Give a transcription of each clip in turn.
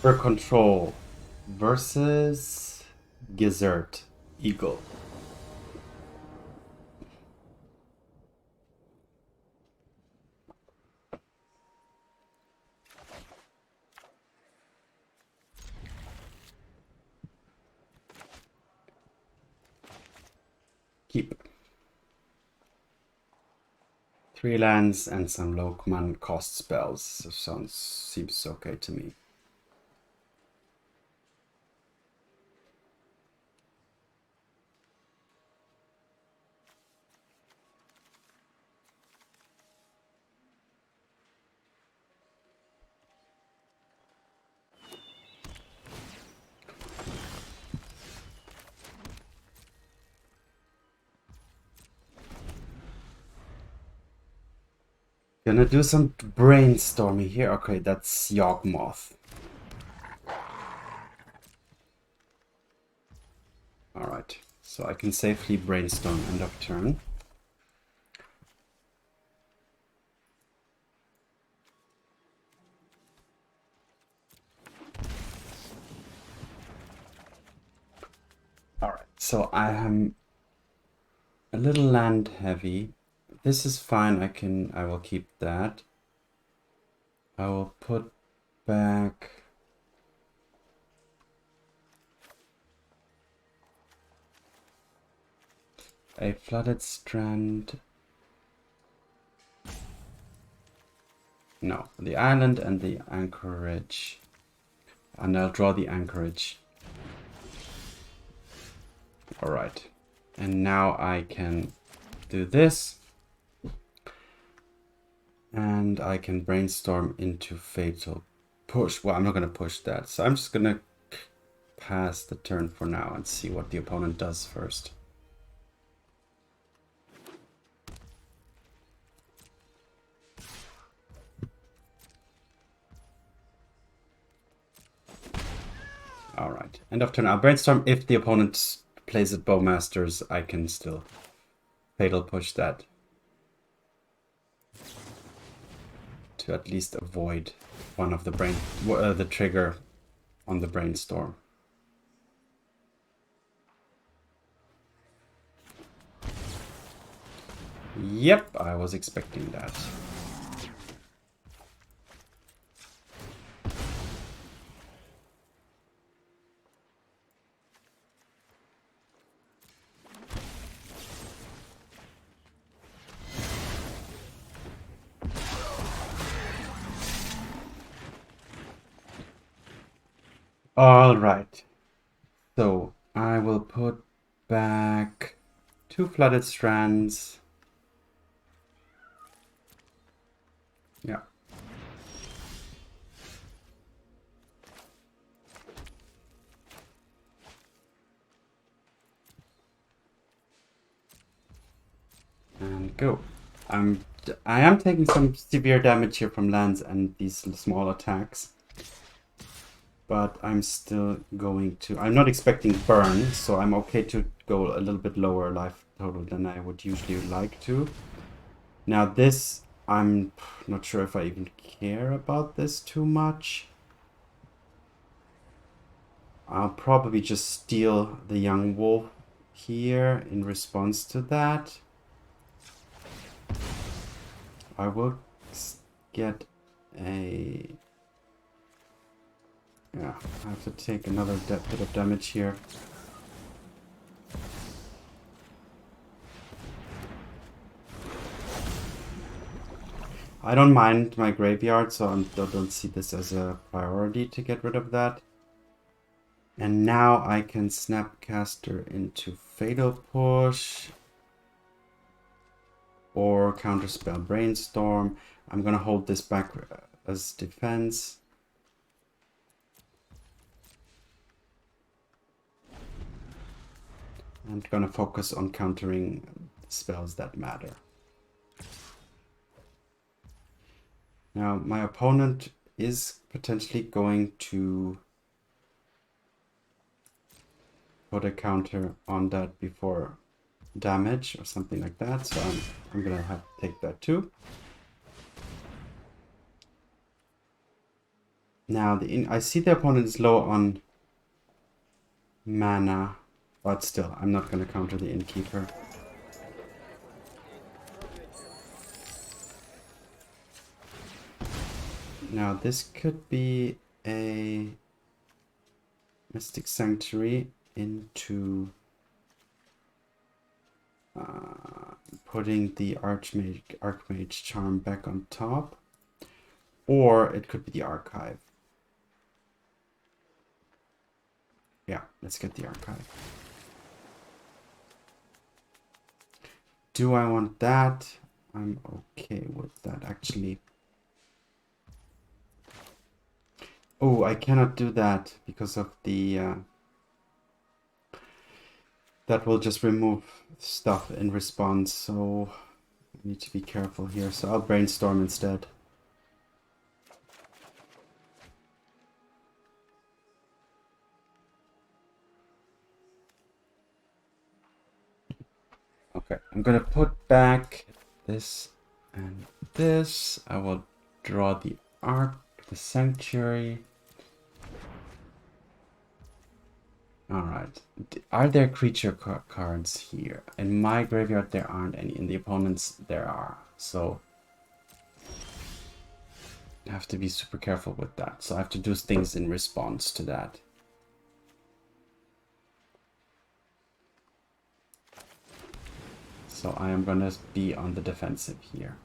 Per control versus Gizzard Eagle. Keep. 3 lands and some low command cost spells. Seems okay to me. Gonna do some brainstorming here. Okay, that's Yawgmoth. Alright, so I can safely brainstorm end of turn. Alright, so I am a little land heavy. This is fine, I will keep that. I will put back a Flooded Strand. No, the island and the anchorage. And I'll draw the anchorage. Alright. And now I can do this. And I can brainstorm into Fatal Push. Well, I'm not going to push that. So I'm just going to pass the turn for now and see what the opponent does first. Alright, end of turn. I'll brainstorm. If the opponent plays at Bowmasters, I can still Fatal Push that. To at least avoid one of the trigger on the Brainstorm. Yep, I was expecting that. All right, so I will put back 2 Flooded Strands. Yeah. And go. I am taking some severe damage here from lands and these small attacks. But I'm still going to... I'm not expecting burn, so I'm okay to go a little bit lower life total than I would usually like to. Now this, I'm not sure if I even care about this too much. I'll probably just steal the young wolf here in response to that. I will get a... Yeah, I have to take another bit of damage here. I don't mind my graveyard, so I don't see this as a priority to get rid of that. And now I can Snapcaster into Fatal Push or Counterspell Brainstorm. I'm gonna hold this back as defense. I'm gonna focus on countering spells that matter. Now, my opponent is potentially going to put a counter on that before damage or something like that, so I'm gonna have to take that too. Now, I see the opponent is low on mana, but still, I'm not going to counter the Innkeeper. Now, this could be a Mystic Sanctuary into putting the Archmage Charm back on top, or it could be the Archive. Yeah, let's get the Archive. Do I want that? I'm okay with that, actually. Oh, I cannot do that because of the... that will just remove stuff in response, so I need to be careful here. So I'll Brainstorm instead. Okay, I'm gonna put back this and this. I will draw the Sanctuary. Alright. Are there creature cards here? In my graveyard there aren't any. In the opponent's there are. So I have to be super careful with that. So I have to do things in response to that. So I am gonna be on the defensive here.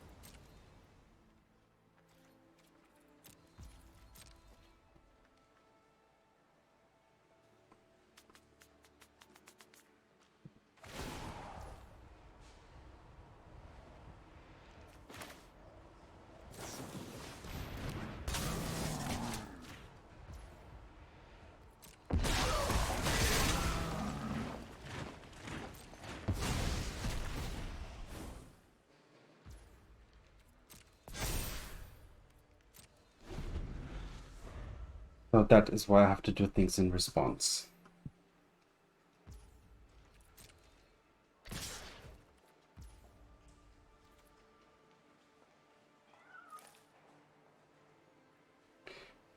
So that is why I have to do things in response.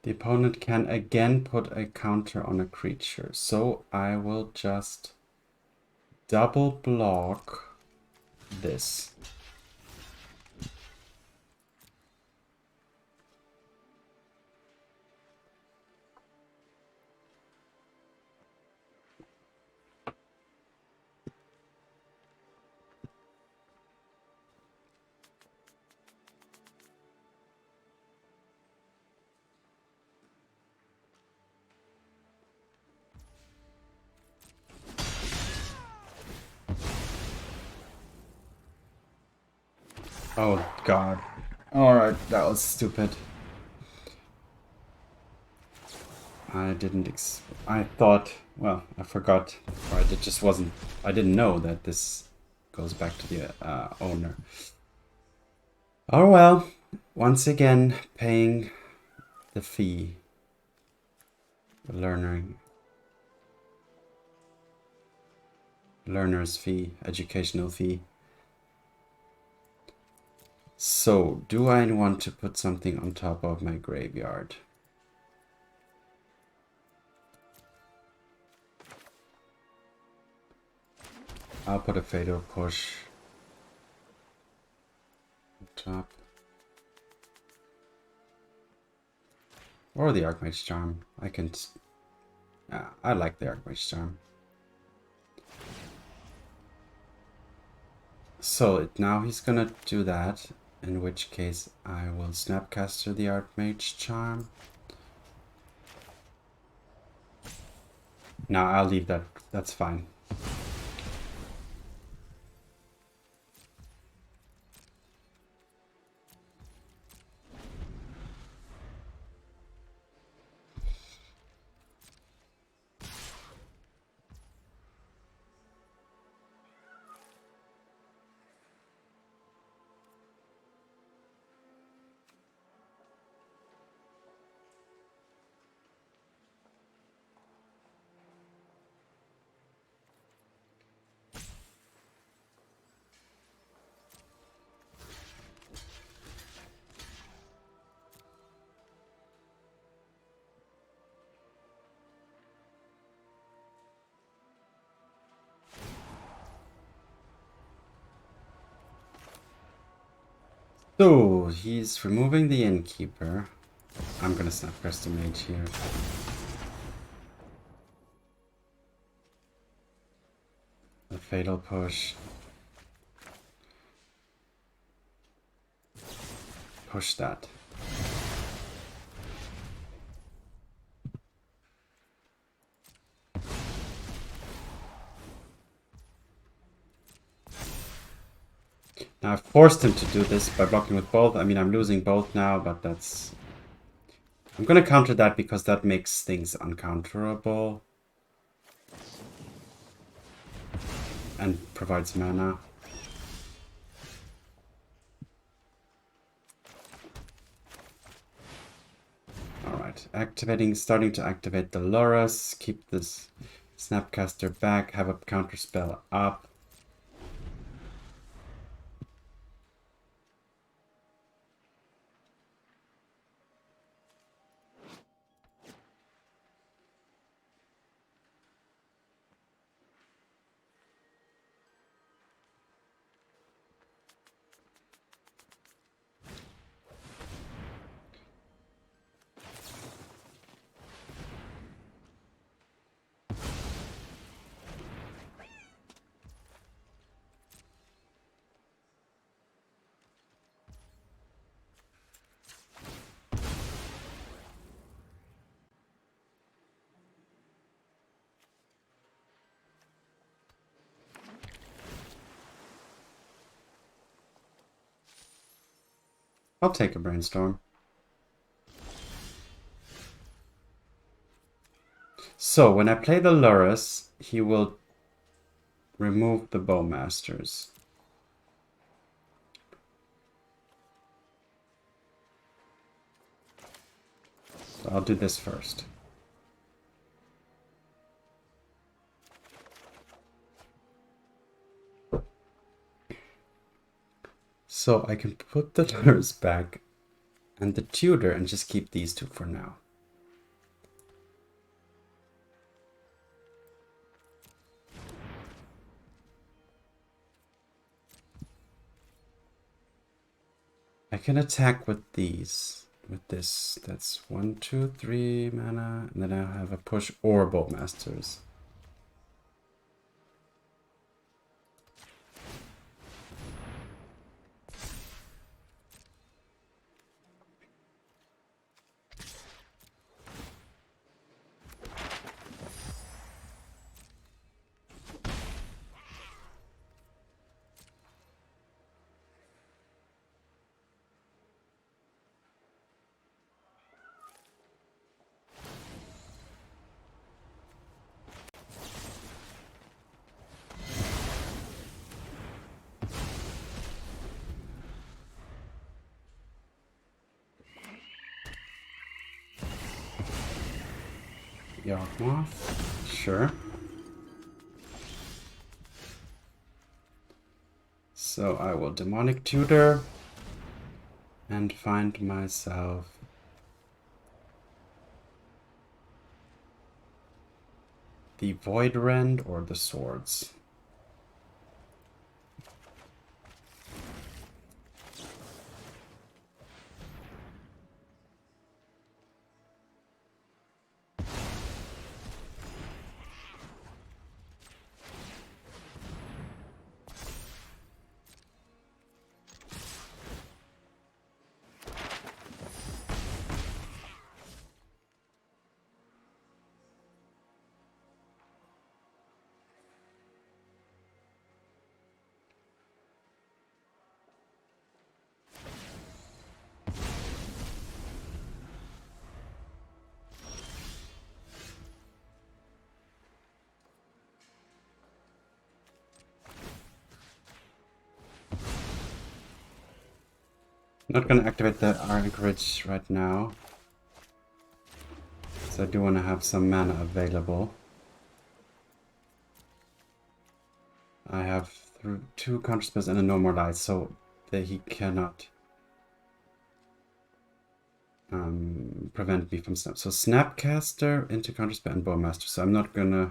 The opponent can again put a counter on a creature, so I will just double block this. Oh god. Alright, that was stupid. I didn't I thought, well, I forgot. Or it just wasn't, I didn't know that this goes back to the owner. Oh well, once again, paying the fee. The learner's fee, educational fee. So, do I want to put something on top of my graveyard? I'll put a Fatal Push on top. Or the Archmage Charm. I can... I like the Archmage Charm. So, now he's gonna do that. In which case, I will Snapcaster the Archmage Charm. No, I'll leave that. That's fine. So, he's removing the Innkeeper. I'm gonna Snapcaster Mage here. The Fatal Push. Push that. Now I've forced him to do this by blocking with both. I mean, I'm losing both now, but that's... I'm gonna counter that because that makes things uncounterable. And provides mana. Alright, starting to activate the Lurrus. Keep this Snapcaster back, have a counterspell up. I'll take a Brainstorm. So, when I play the Lurrus, he will remove the Bowmasters. So I'll do this first. So I can put the Lurrus back and the Tutor and just keep these two for now. I can attack with these. With this, that's 1, 2, 3 mana, and then I'll have a push or Bowmasters. Yawgmoth, sure. So I will Demonic Tutor and find myself the Void Rend or the Swords. Not going to activate the Anchorage right now, so I do want to have some mana available. I have two counterspells and a no more light, so that he cannot prevent me from snap. So Snapcaster into counterspell and Bowmaster. So I'm not gonna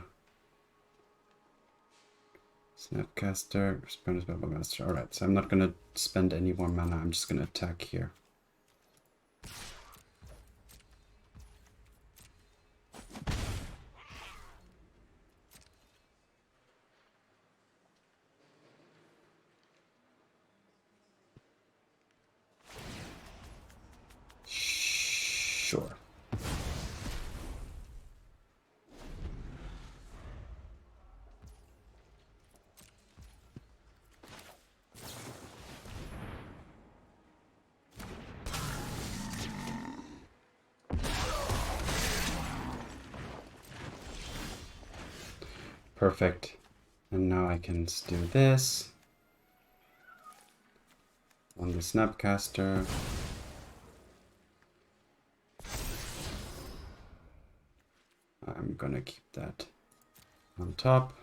Snapcaster, Sphinx, Bowmaster. Alright, so I'm not gonna spend any more mana, I'm just gonna attack here. Sure. Perfect. And now I can do this on the Snapcaster. I'm gonna keep that on top.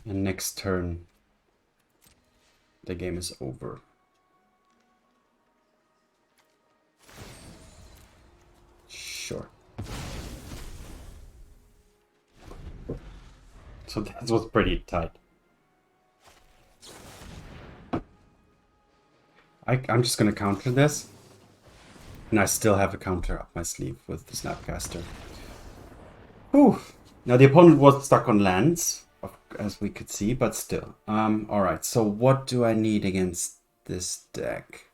And next turn, the game is over. Sure. So that was pretty tight. I'm just gonna counter this. And I still have a counter up my sleeve with the Snapcaster. Whew. Now the opponent was stuck on lands, as we could see, but still. Alright, so what do I need against this deck?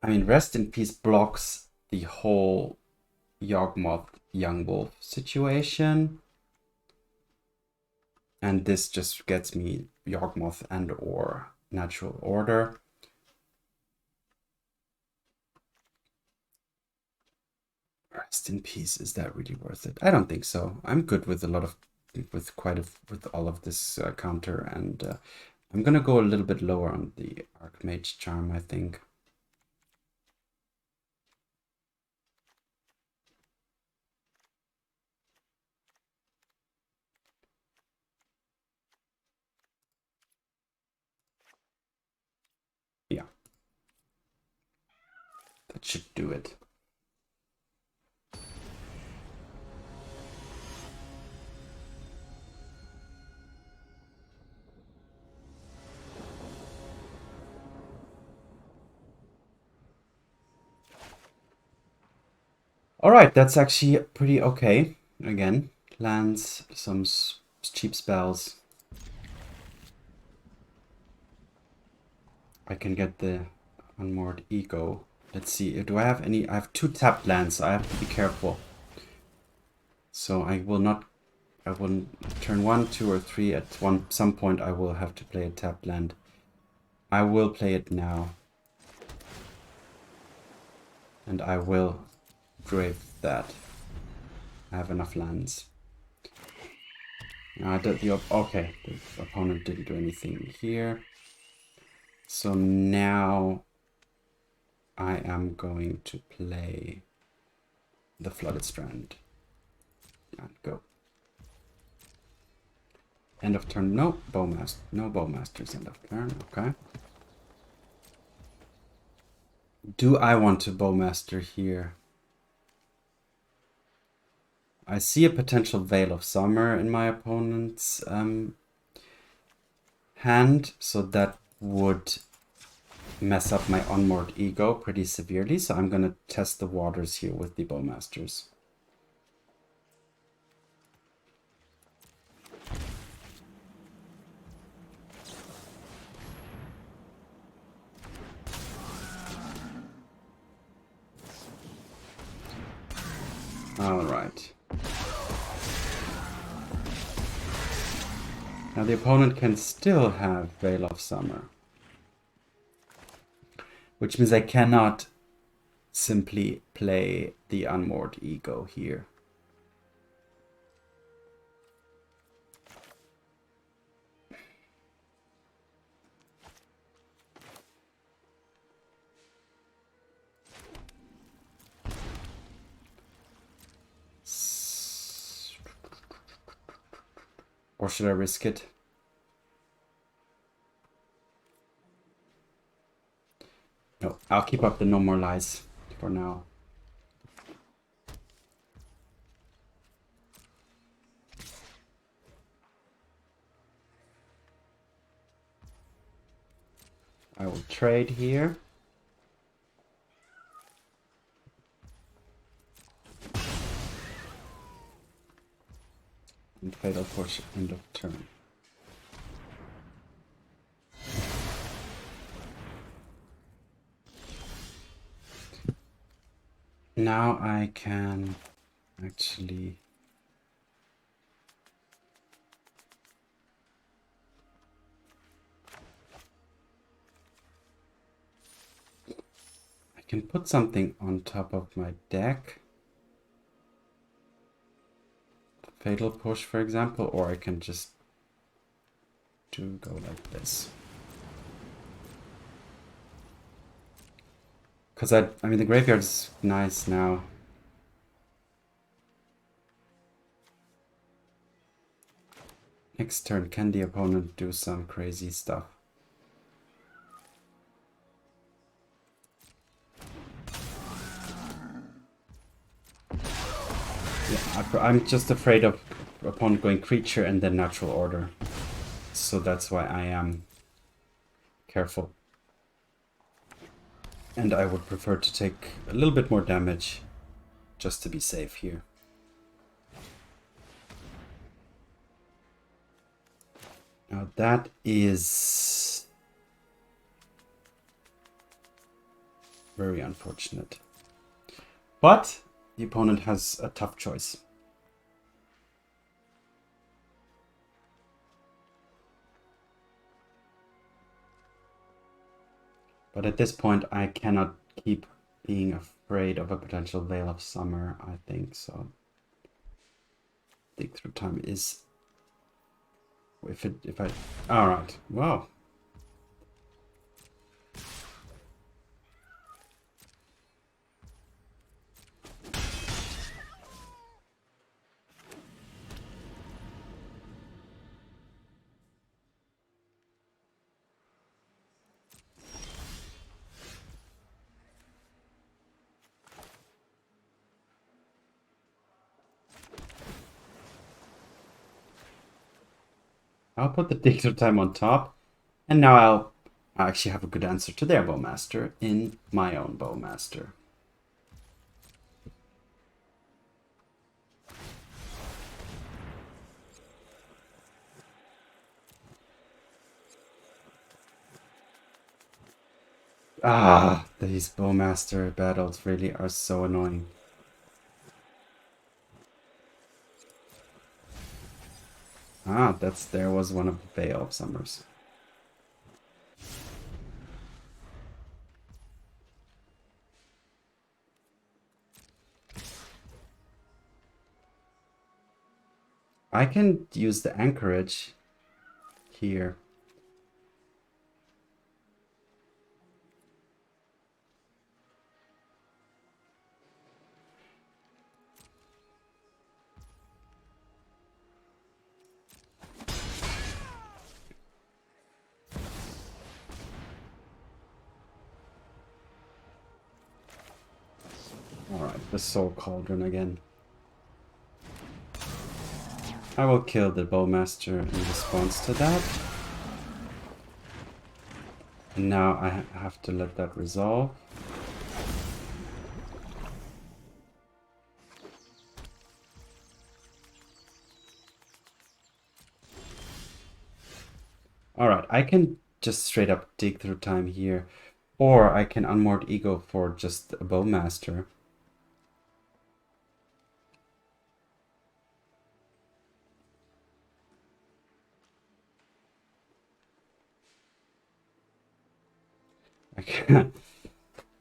I mean, Rest in Peace blocks the whole Yawgmoth Young Wolf situation. And this just gets me Yawgmoth and or Natural Order. Rest in Peace, is that really worth it? I don't think so. I'm good with with all of this counter, and I'm gonna go a little bit lower on the Archmage charm, I think. Yeah. That should do it. Alright, that's actually pretty okay. Again, lands, some cheap spells. I can get the Unmoored Ego. Let's see, do I have any? I have 2 tapped lands, so I have to be careful. So I will turn 1, 2, or 3 at some point I will have to play a tapped land. I will play it now. And I will grave that. I have enough lands. Okay, the opponent didn't do anything here. So now I am going to play the Flooded Strand. And go. End of turn. No Bowmasters end of turn. Okay. Do I want to Bowmaster here? I see a potential Veil of Summer in my opponent's hand, so that would mess up my Unmoored Ego pretty severely, so I'm gonna test the waters here with the Bowmasters. Alright. Now the opponent can still have Veil of Summer, which means I cannot simply play the Unmoored Ego here. Or should I risk it? No, I'll keep up the no more lies for now. I will trade here. And Fatal Push end of turn. Now I can actually put something on top of my deck. Fatal Push, for example, or I can just go like this. Because I mean, the graveyard is nice now. Next turn, can the opponent do some crazy stuff? Yeah, I'm just afraid of opponent going creature and then natural order. So that's why I am careful. And I would prefer to take a little bit more damage just to be safe here. Now that is very unfortunate. But the opponent has a tough choice. But at this point, I cannot keep being afraid of a potential Veil of Summer, I think, so Dig Through Time is... If I... Alright, wow. I'll put the Dig Through Time on top, and now I actually have a good answer to their Bowmaster in my own Bowmaster. Ah, these Bowmaster battles really are so annoying. Ah, there was one of the Veil of Summers. I can use the Anchorage here. Alright, the Soul Cauldron again. I will kill the Bowmaster in response to that. And now I have to let that resolve. Alright, I can just straight up Dig Through Time here. Or I can Unmoored Ego for just a Bowmaster.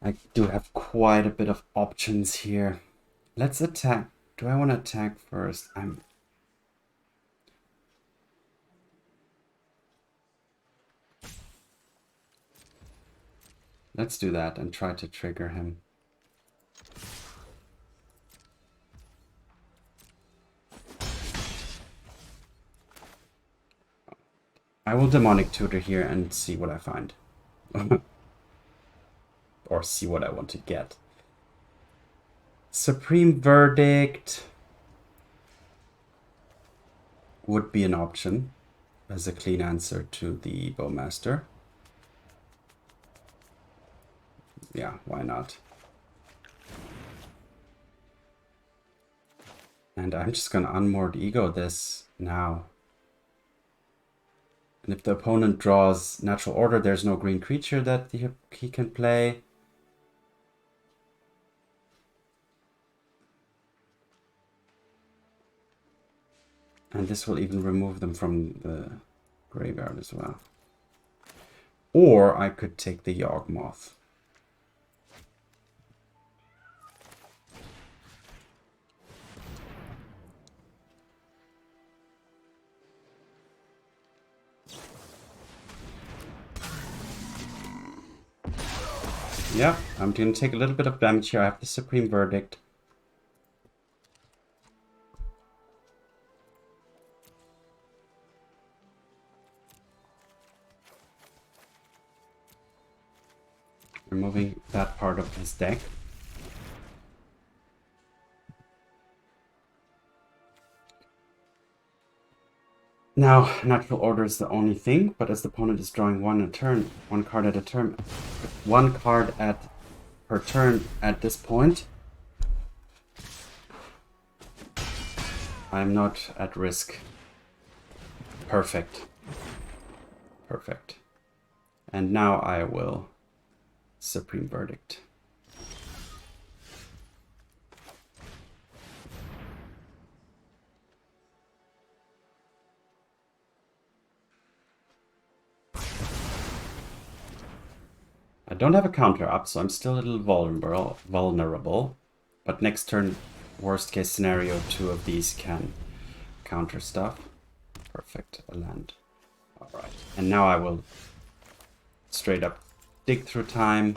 I do have quite a bit of options here. Let's attack. Do I want to attack first? Let's do that and try to trigger him. I will Demonic Tutor here and see what I find. or see what I want to get. Supreme Verdict would be an option as a clean answer to the Bowmaster. Yeah, why not? And I'm just gonna Unmoored Ego this now. And if the opponent draws Natural Order, there's no green creature that he can play. And this will even remove them from the graveyard as well. Or I could take the Yawgmoth. Yeah, I'm going to take a little bit of damage here. I have the Supreme Verdict. Removing that part of his deck. Now, Natural Order is the only thing, but as the opponent is drawing one card at a turn, per turn at this point, I'm not at risk. Perfect. Perfect. And now I will Supreme Verdict. I don't have a counter up, so I'm still a little vulnerable. But next turn, worst case scenario, 2 of these can counter stuff. Perfect, a land. Alright, and now I will straight up dig through time.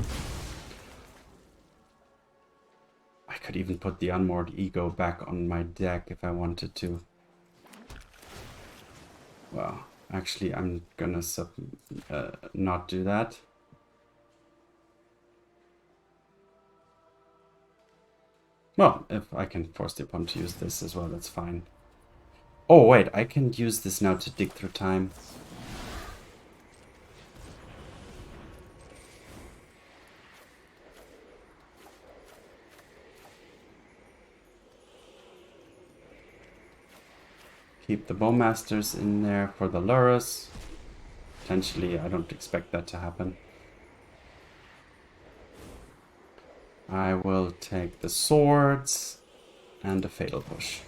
I could even put the Unmoored Ego back on my deck if I wanted to. Well, actually I'm gonna not do that. Well, if I can force the opponent to use this as well, that's fine. Oh wait, I can use this now to dig through time. Keep the Bowmasters in there for the Lurrus. Potentially, I don't expect that to happen. I will take the swords and a Fatal Push.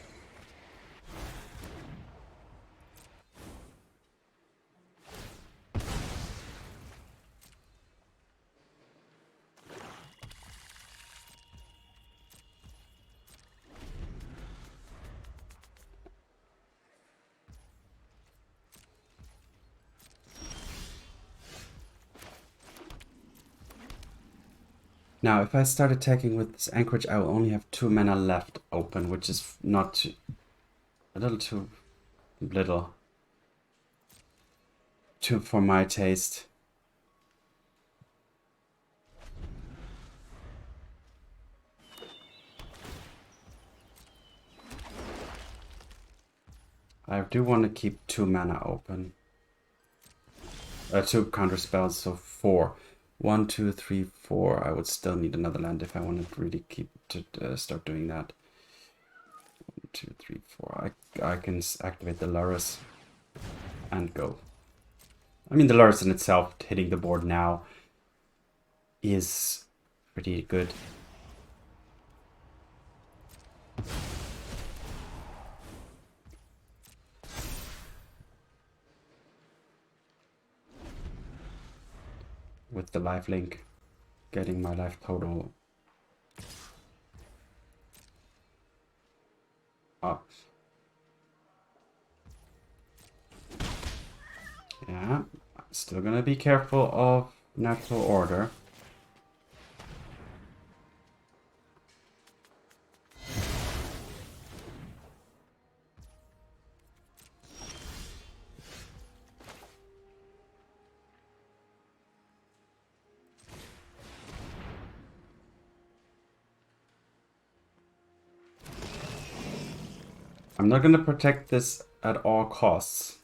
Now, if I start attacking with this Anchorage, I will only have 2 mana left open, which is not a little too little for my taste. I do want to keep 2 mana open. 2 counter spells, so 4. 1, 2, 3, 4. I would still need another land if I wanted to really start doing that. 1, 2, 3, 4. I can activate the Lurrus and go. I mean, the Lurrus in itself, hitting the board now, is pretty good. With the lifelink, getting my life total up. Yeah, still gonna be careful of Natural Order. I'm not going to protect this at all costs.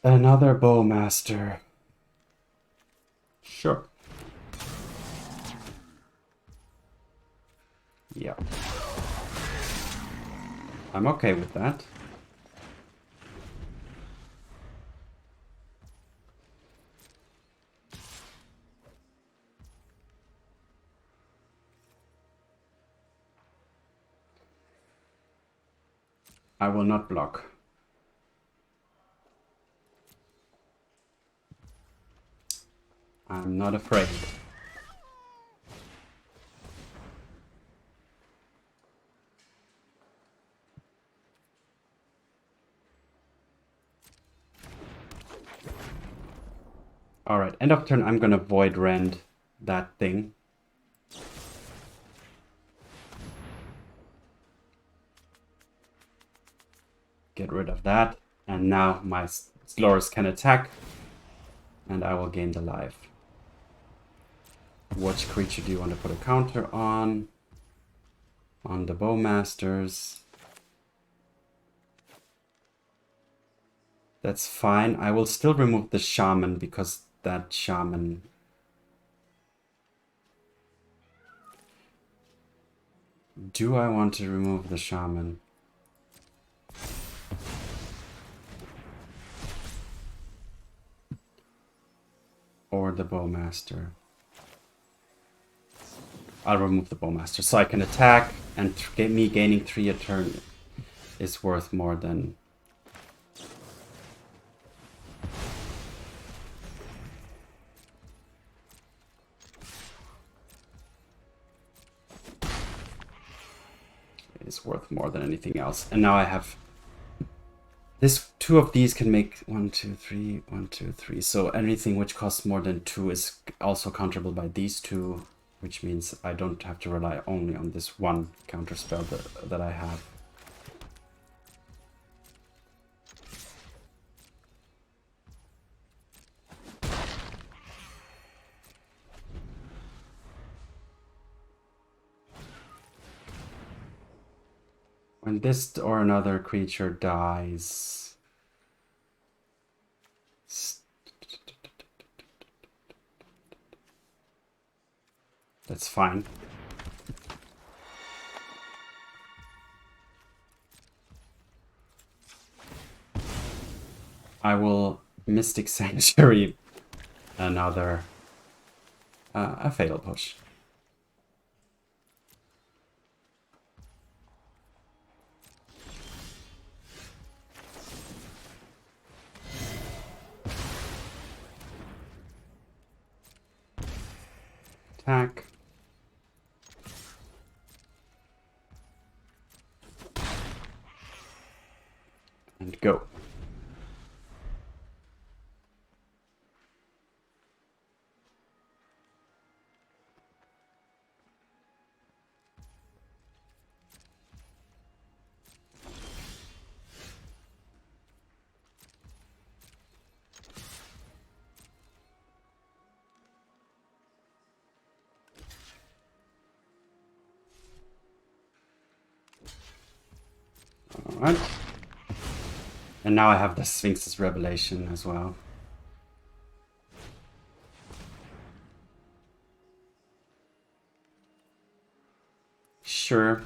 Another Bowmaster. Sure. Yeah. I'm okay with that. I will not block. I'm not afraid. Alright, end of turn, I'm gonna Void Rend that thing. Get rid of that. And now my Lurrus can attack. And I will gain the life. Which creature do you want to put a counter on? On the Bowmasters. That's fine. I will still remove the Shaman because that Shaman... Do I want to remove the Shaman? Or the Bowmaster? I'll remove the Bowmaster so I can attack, and me gaining 3 a turn is worth more than... Is worth more than anything else. And now I have... This 2 of these can make 1, 2, 3, 1, 2, 3. So anything which costs more than 2 is also counterable by these 2, which means I don't have to rely only on this one counterspell that I have. When this or another creature dies... That's fine. I will Mystic Sanctuary another... a Fatal Push. Attack. And go. Alright. And now I have the Sphinx's Revelation as well. Sure.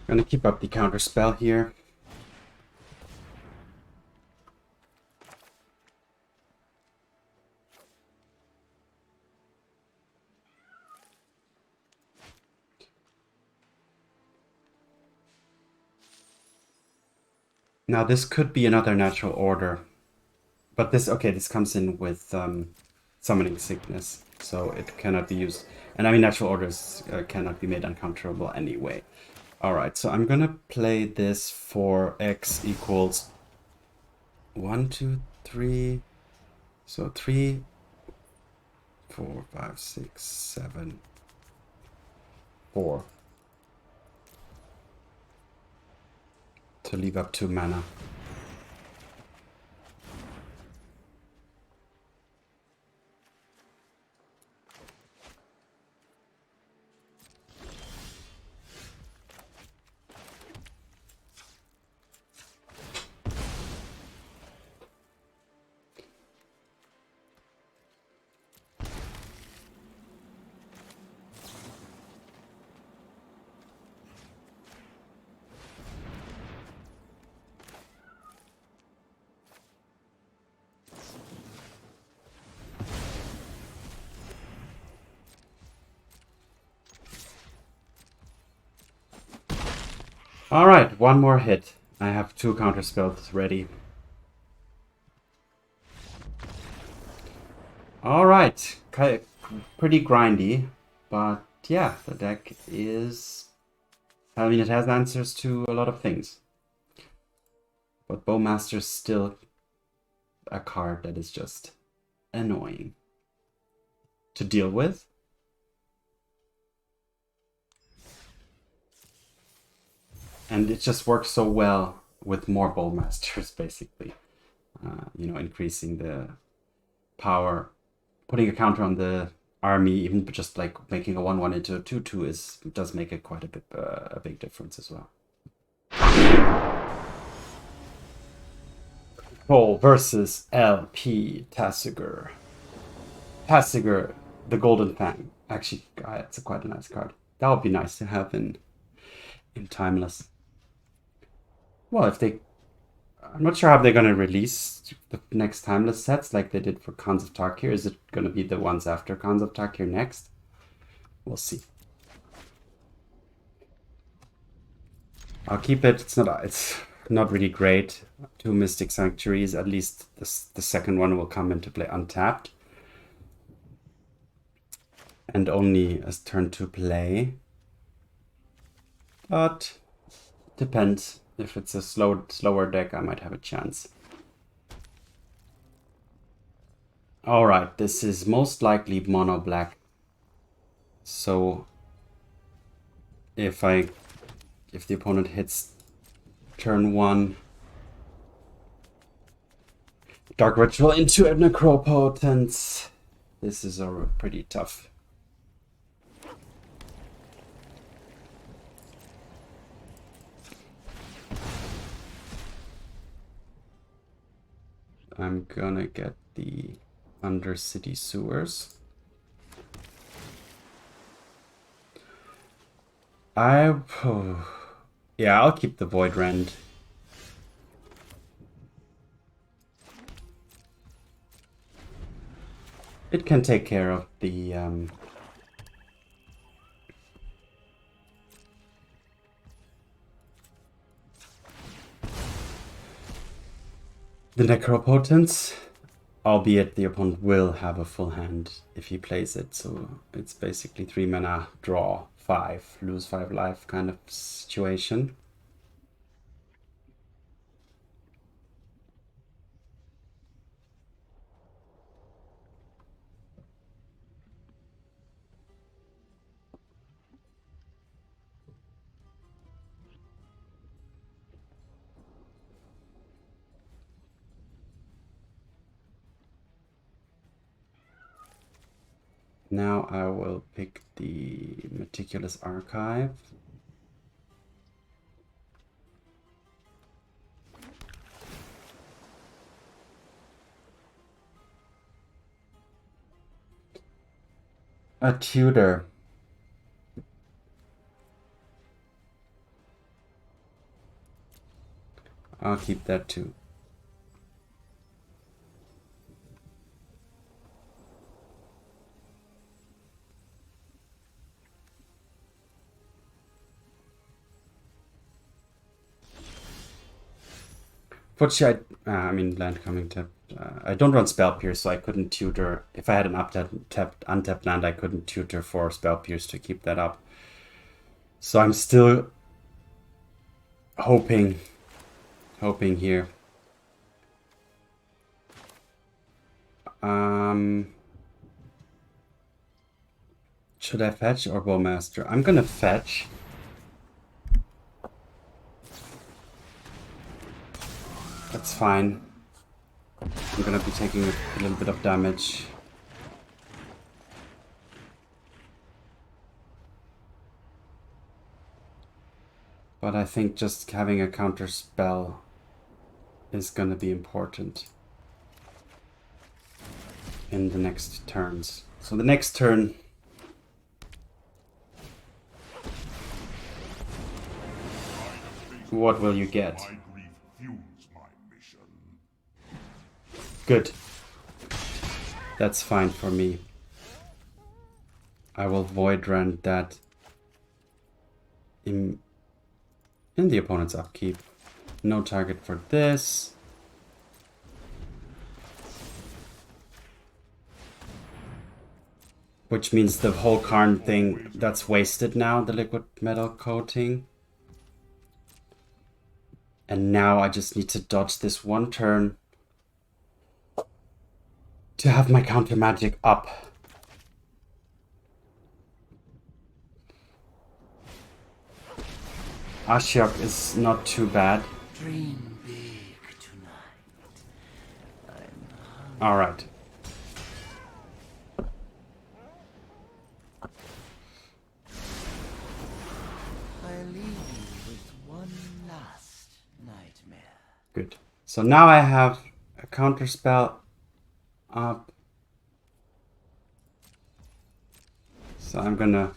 Gonna keep up the counterspell here. Now this could be another natural order, But this, okay, this comes in with Summoning Sickness, so it cannot be used. And I mean, natural orders cannot be made uncounterable anyway. Alright, so I'm gonna play this for x equals 1, 2, 3. So 3, 4, 5, 6, 7, 4. To leave up 2 mana. Alright, one more hit. I have 2 counterspells ready. Alright, pretty grindy, but yeah, the deck is... I mean, it has answers to a lot of things. But Bowmaster's still a card that is just annoying to deal with. And it just works so well with more Bowmasters, basically. You know, increasing the power, putting a counter on the army, even just like making a 1/1 into a 2/2 does make it quite a big difference as well. Cole versus LP Tasigur. Tasigur, the Golden Fang. Actually, it's quite a nice card. That would be nice to have in Timeless. Well, if they... I'm not sure how they're going to release the next Timeless sets like they did for Khans of Tarkir. Is it going to be the ones after Khans of Tarkir next? We'll see. I'll keep it. It's not really great. 2 Mystic Sanctuaries. At least the second one will come into play untapped. And only as turn to play. But depends. If it's a slower deck, I might have a chance. Alright, this is most likely mono black. So if the opponent hits turn 1, Dark Ritual into a Necropotent, this is pretty tough. I'm gonna get the Undercity Sewers. Yeah, I'll keep the Void Rend. It can take care of the Necropotence, albeit the opponent will have a full hand if he plays it, so it's basically 3 mana, draw 5, lose 5 life kind of situation. Now I will pick the Meticulous Archive. A Tutor. I'll keep that too. What should I mean, land coming to I don't run Spell Pierce, so I couldn't tutor. If I had an untapped land, I couldn't tutor for Spell Pierce to keep that up. So I'm still hoping here. Should I fetch or Bowmaster? I'm gonna fetch. That's fine. I'm gonna be taking a little bit of damage. But I think just having a counter spell is gonna be important in the next turns. So the next turn, what will you get? Good. That's fine for me. I will Void Rend that in the opponent's upkeep. No target for this. Which means the whole Karn thing, that's wasted now, the liquid metal coating. And now I just need to dodge this one turn to have my counter magic up. Ashiok is not too bad. Dream big tonight. All right. I leave you with one last nightmare. Good. So now I have a counter spell up. So I'm gonna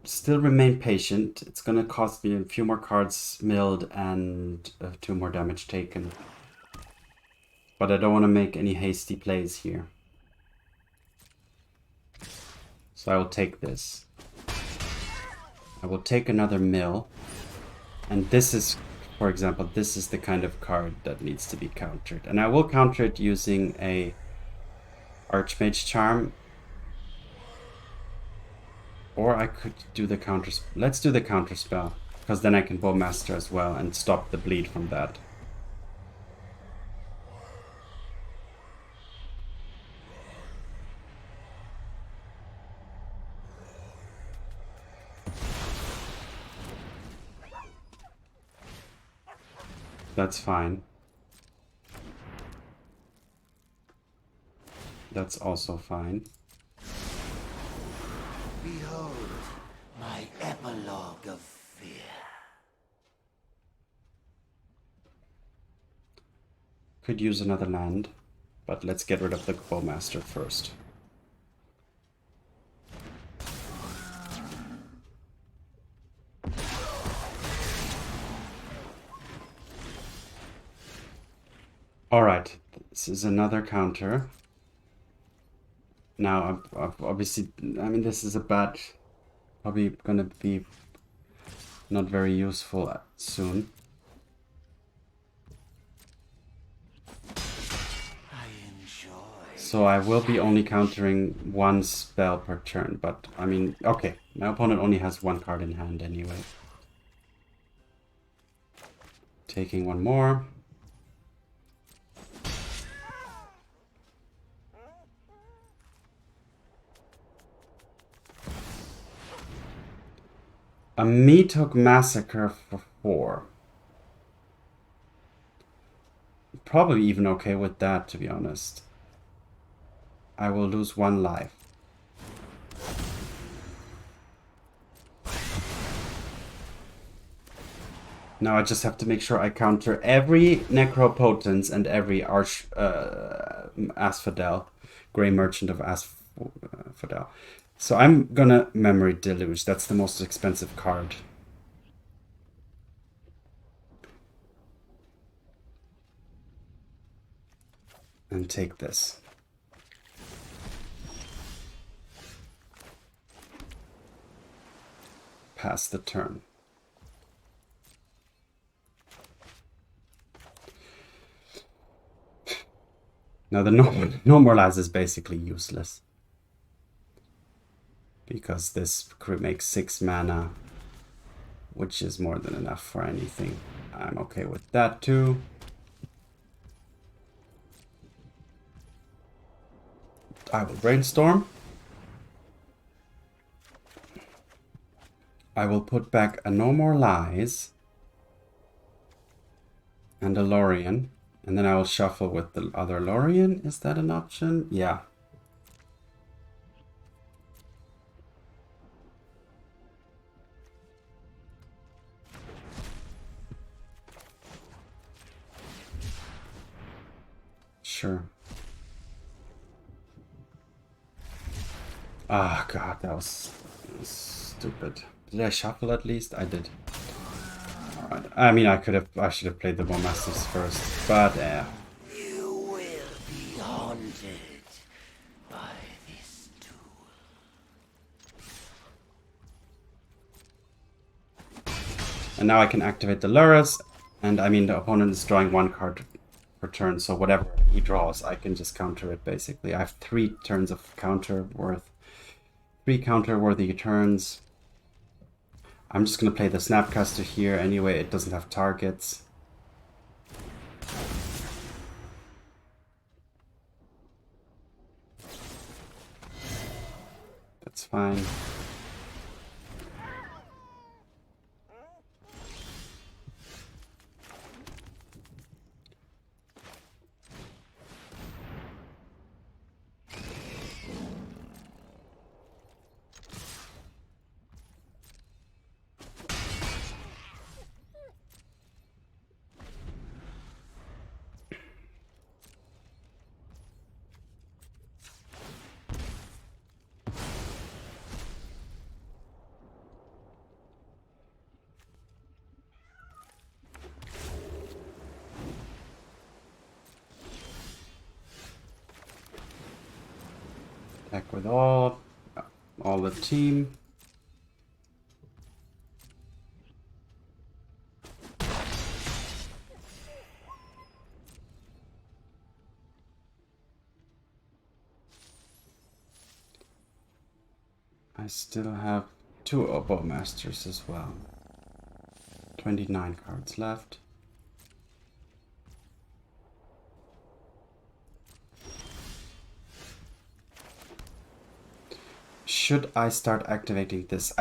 still remain patient. It's gonna cost me a few more cards milled and 2 more damage taken. But I don't want to make any hasty plays here. So I will take this. I will take another mill. And this is, for example, this is the kind of card that needs to be countered. And I will counter it using a Archmage Charm. Or I could do the counter. Let's do the counter spell, because then I can Bowmaster as well and stop the bleed from that. That's fine. That's also fine. Behold my epilogue of fear. Could use another land, but let's get rid of the Bowmaster first. Alright, this is another counter. Now, obviously, I mean, this is a bad, probably gonna be not very useful soon. So I will be only countering one spell per turn, but I mean, okay, my opponent only has one card in hand anyway. Taking one more. A Meat Hook Massacre for 4. Probably even okay with that, to be honest. I will lose 1 life. Now I just have to make sure I counter every Necropotence and every Asphodel, Grey Merchant of Asphodel. So I'm gonna Memory Deluge. That's the most expensive card. And take this. Pass the turn. Now the normalize is basically useless. Because this makes 6 mana, which is more than enough for anything. I'm okay with that too. I will Brainstorm. I will put back a No More Lies and a Lorien, and then I will shuffle with the other Lorien. Is that an option? Yeah. Sure. Ah, God, that was stupid. Did I shuffle at least? I did. Alright. I mean, I should have played the Bowmasters first, but You will be haunted by this tool. And now I can activate the Lurrus, and I mean, the opponent is drawing 1 card per turn, so whatever he draws, I can just counter it, basically. I have 3 turns of three counter-worthy turns. I'm just going to play the Snapcaster here anyway. It doesn't have targets. That's fine. Back with all the team. I still have 2 Bowmasters as well. 29 cards left. Should I start activating this?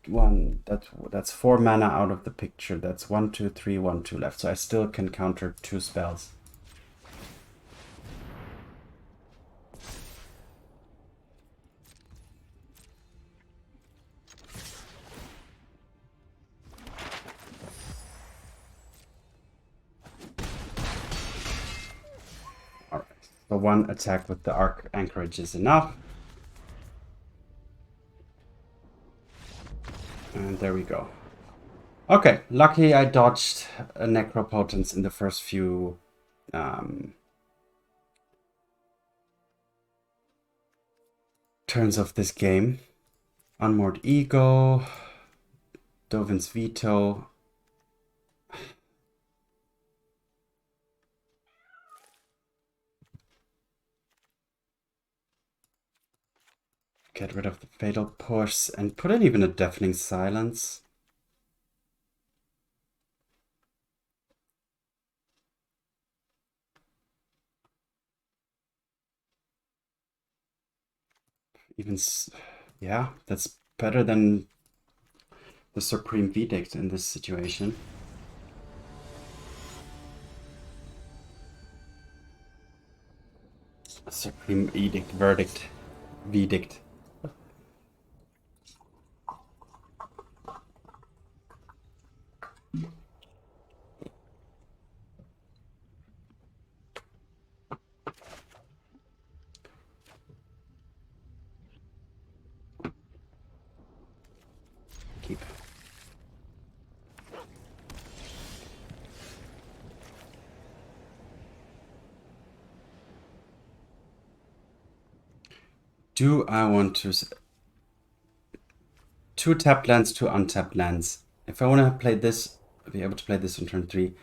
That's 4 mana out of the picture. That's 1, 2, 3, 1, 2 left. So I still can counter 2 spells. Alright. So 1 attack with the Anchorage is enough. And there we go. Okay, lucky I dodged a Necropotence in the first few turns of this game. Unmoored Ego, Dovin's Veto. Get rid of the Fatal Push and put in even a Deafening Silence. Even, yeah, that's better than the Supreme Verdict in this situation. Supreme Verdict. Keep. Do I want to 2 tapped lands, 2 untapped lands? If I want to play this, be able to play this on turn 3.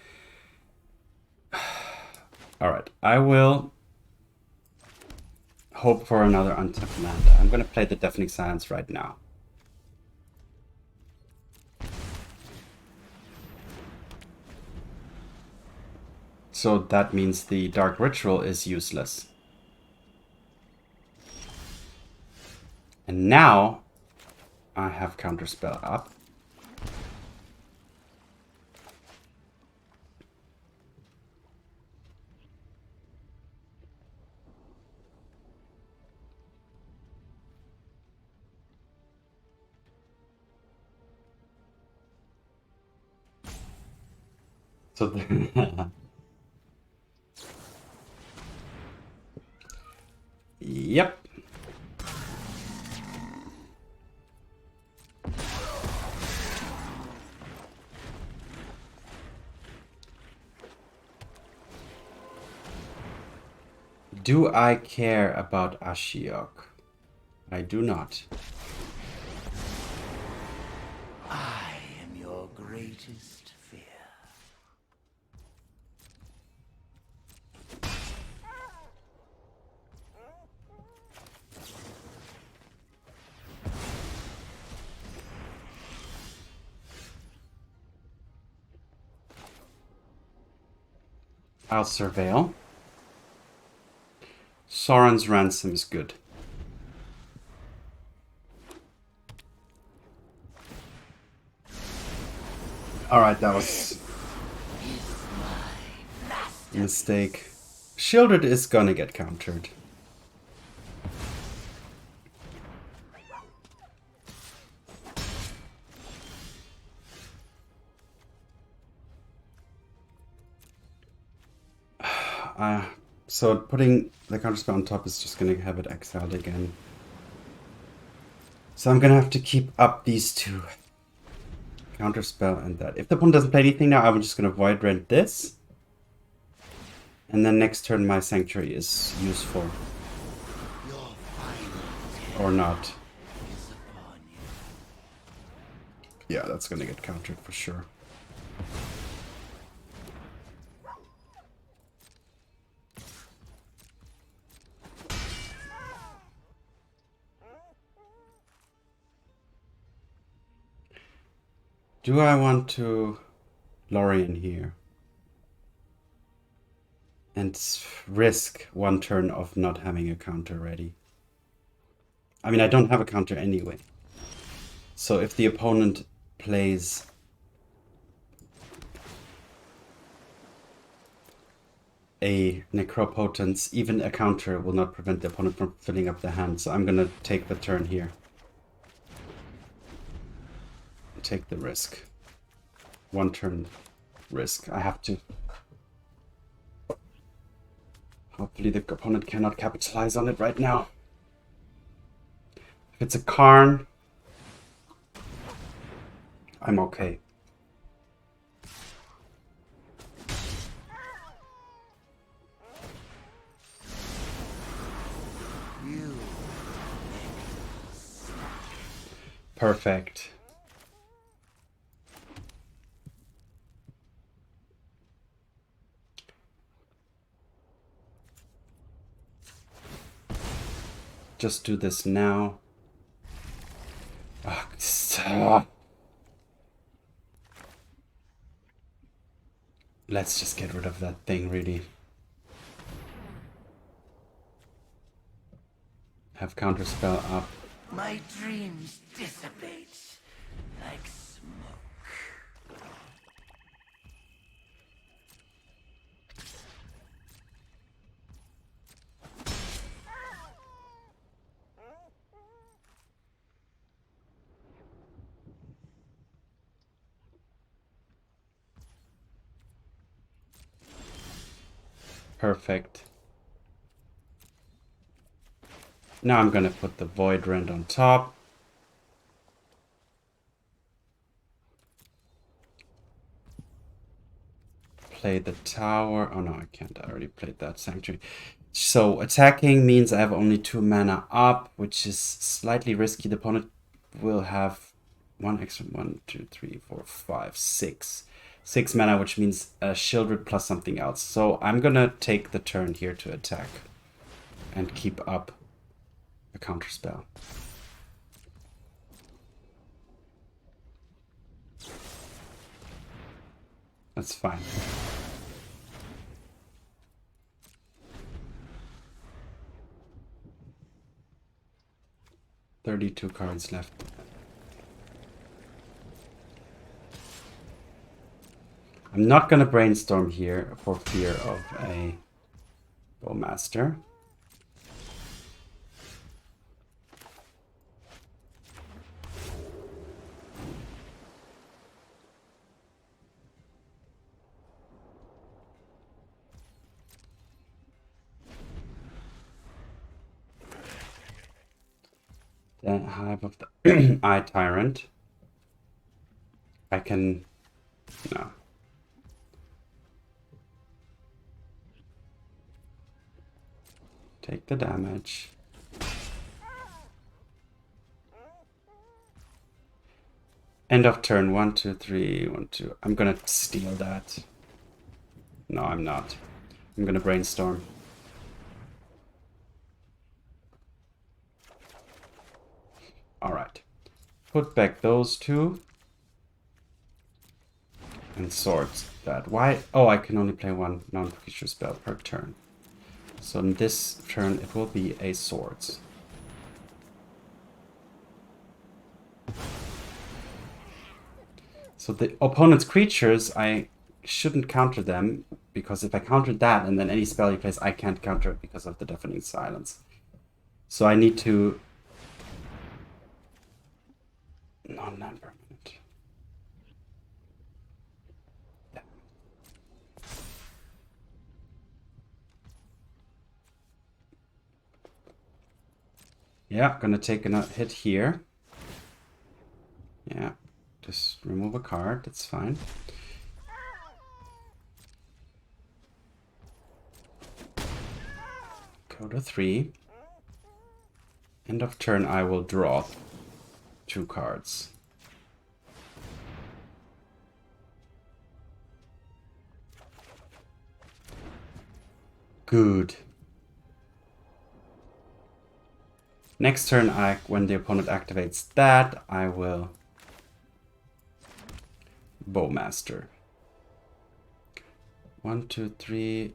All right, I will hope for another untapped land. I'm gonna play the Deafening Silence right now. So that means the Dark Ritual is useless. And now I have Counterspell up. So yep. Do I care about Ashiok? I do not. I am your greatest fear. I'll surveil. Sauron's Ransom is good. Alright, that was a mistake. Shielded is gonna get countered. So putting the counterspell on top is just gonna have it exiled again. So I'm gonna have to keep up these two. Counterspell and that. If the opponent doesn't play anything now, I'm just gonna Void Rend this. And then next turn my Sanctuary is useful. Or not. Yeah, that's gonna get countered for sure. Do I want to Lorien here? And risk one turn of not having a counter ready? I mean, I don't have a counter anyway. So if the opponent plays a Necropotence, even a counter will not prevent the opponent from filling up the hand. So I'm gonna take the turn here. Take the risk. One turn risk. I have to. Hopefully the opponent cannot capitalize on it right now. If it's a Karn, I'm okay. Perfect. Just do this now. Let's just get rid of that thing, really. Have Counterspell up. My dreams dissipate like smoke. Perfect. Now I'm gonna put the Void Rend on top. Play the tower. Oh no, I can't. I already played that Sanctuary. So attacking means I have only 2 mana up, which is slightly risky. The opponent will have 1 extra. 1, 2, 3, 4, 5, 6. 6 mana, which means a Shieldred plus something else. So I'm gonna take the turn here to attack and keep up a counterspell. That's fine. "32 cards left. I'm not gonna brainstorm here for fear of a Bowmaster. The Hive of the Eye Tyrant. I can... no. Take the damage. End of turn. 1, 2, 3, 1, 2. I'm gonna steal that. No, I'm not. I'm gonna brainstorm. Alright. Put back those two. And sort that. Why? Oh, I can only play one non-creature spell per turn. So in this turn, it will be a swords. So the opponent's creatures, I shouldn't counter them, because if I counter that and then any spell he plays, I can't counter it because of the Deafening Silence. So I need to... non-land permanent. Yeah, gonna take a hit here. Yeah, just remove a card, that's fine. Go to 3. End of turn, I will draw 2 cards. Good. Next turn, when the opponent activates that, I will Bowmaster. 1, 2, 3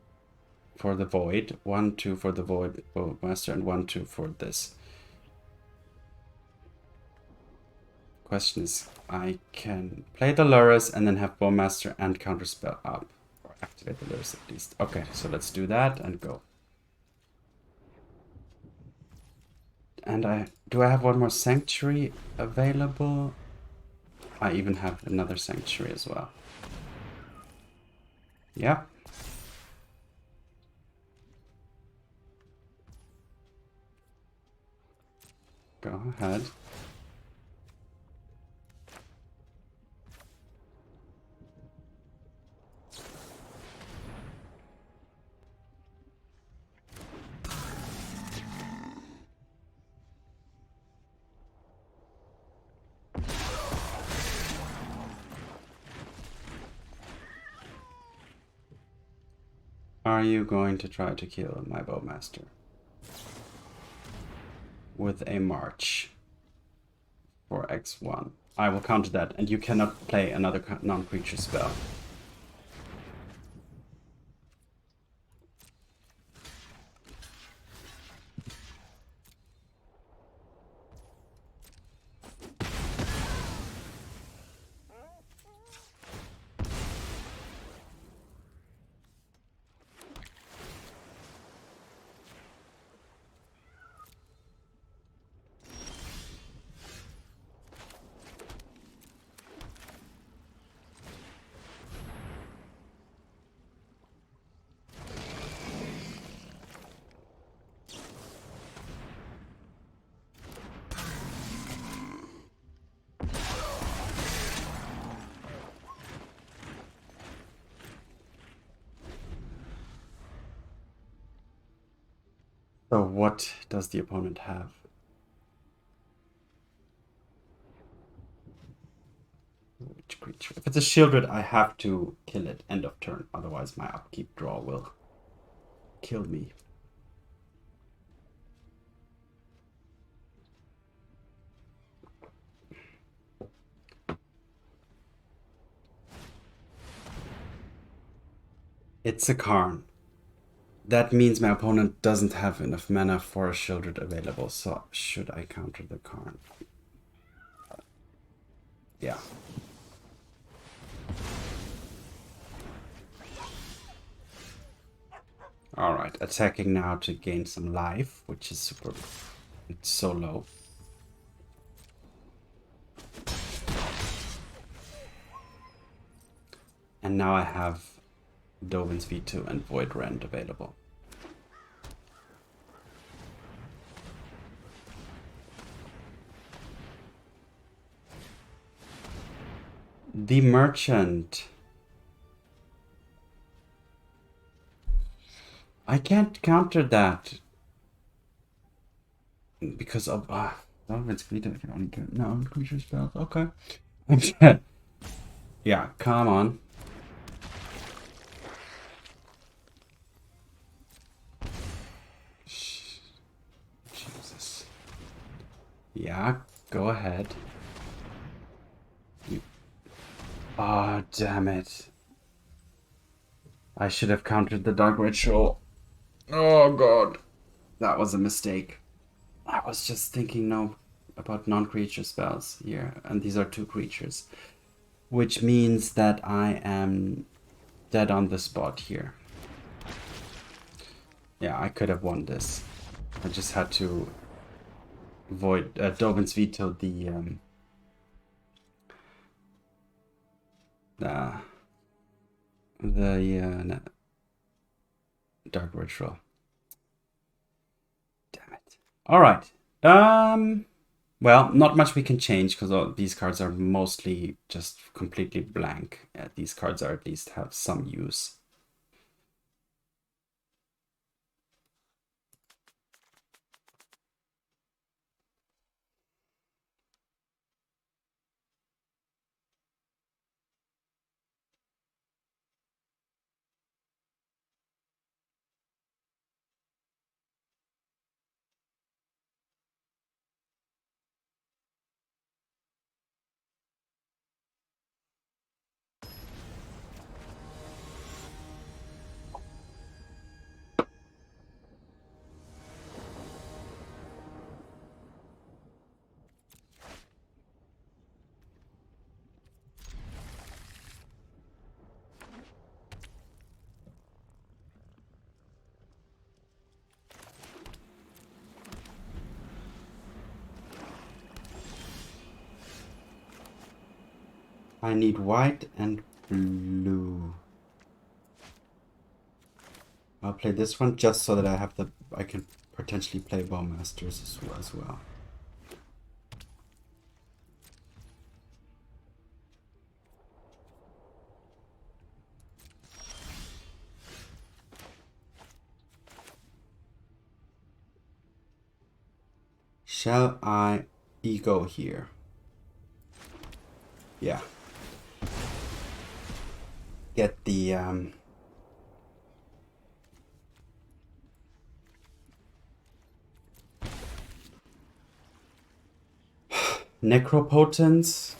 for the Void. 1, 2 for the Void Bowmaster, and 1, 2 for this. Question is, I can play the Lurrus and then have Bowmaster and Counterspell up. Or activate the Lurrus at least. Okay, so let's do that and go. And do I have one more Sanctuary available? I even have another Sanctuary as well. Yep. Go ahead. Are you going to try to kill my Bowmaster? With a March for X1. I will counter that, and you cannot play another non-creature spell. So what does the opponent have? Which creature? If it's a Shieldred, I have to kill it end of turn. Otherwise my upkeep draw will kill me. It's a Karn. That means my opponent doesn't have enough mana for a Shieldred available, so should I counter the Karn? Yeah. Alright, attacking now to gain some life, which is super... It's so low. And now I have Dovin's V2 and Void Rend available. The Merchant. I can't counter that because of Dovin's V2 can only get non-creature spells. Okay. I'm dead. Yeah, come on. Jesus. Yeah, go ahead. Oh, damn it. I should have countered the Dark Ritual. Oh, God. That was a mistake. I was just thinking about non-creature spells here. And these are 2 creatures. Which means that I am dead on the spot here. Yeah, I could have won this. I just had to avoid Dovin's Veto the Dark Ritual. Damn it. Alright. Well, not much we can change because all these cards are mostly just completely blank. These cards are at least have some use. I need white and blue. I'll play this one just so that I can potentially play Bowmasters as well. Shall I ego here? Yeah. Get the Necropotence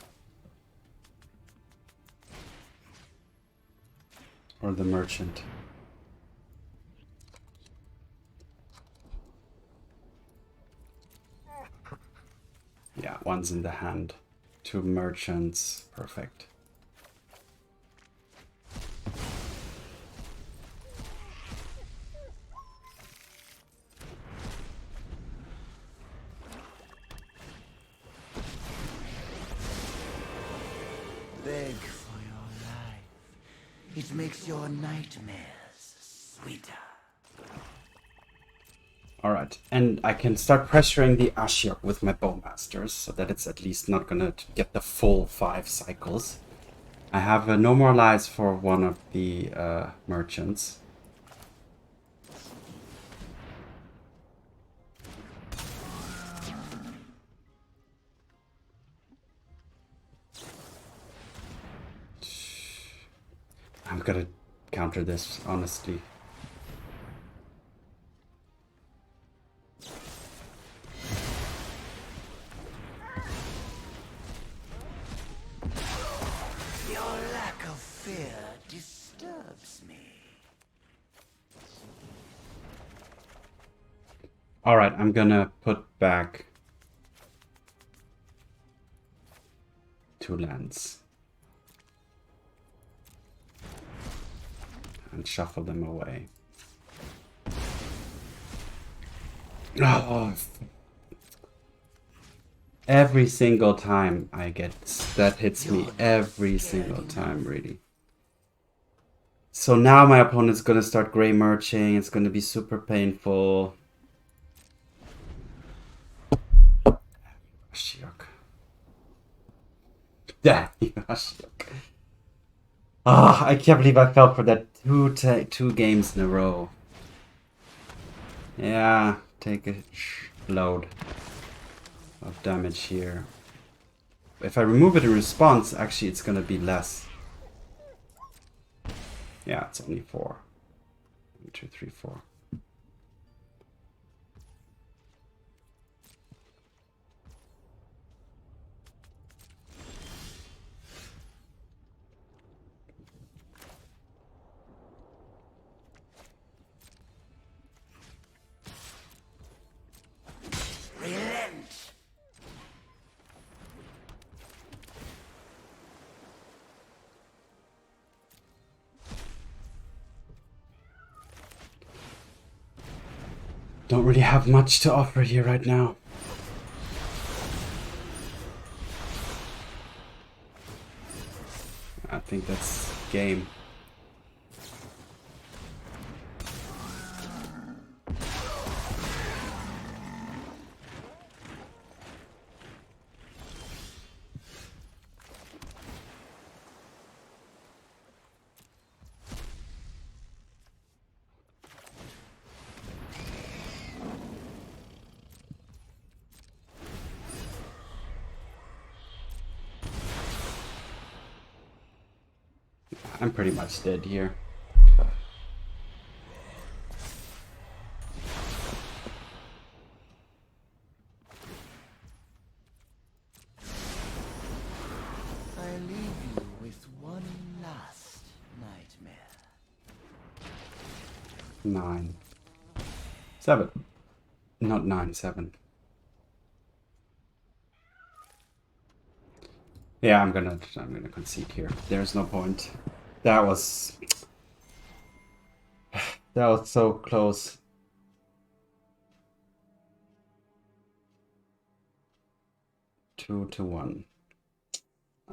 or the Merchant. Yeah, one's in the hand. 2 merchants. Perfect. Beg for your life. It makes your nightmares sweeter. Alright, and I can start pressuring the Ashiok with my Bowmasters so that it's at least not gonna get the full 5 cycles. I have no more lives for one of the merchants. I'm gonna counter this, honestly. Your lack of fear disturbs me. Alright, I'm gonna put back 2 lands. And shuffle them away. Oh, every single time I get that hits me every single time, really. So now my opponent's gonna start gray merching. It's gonna be super painful. Ashiok. Damn you, Ashiok. Ah, I can't believe I fell for that two games in a row. Yeah, take a load of damage here. If I remove it in response, actually it's gonna be less. Yeah, it's only 4. 1, 2, 3, 4. Don't really have much to offer here right now. I think that's game. I'm pretty much dead here. I leave you with one last nightmare. 9. 7. Not 9, 7. Yeah, I'm gonna concede here. There's no point. That was so close. Two to 1.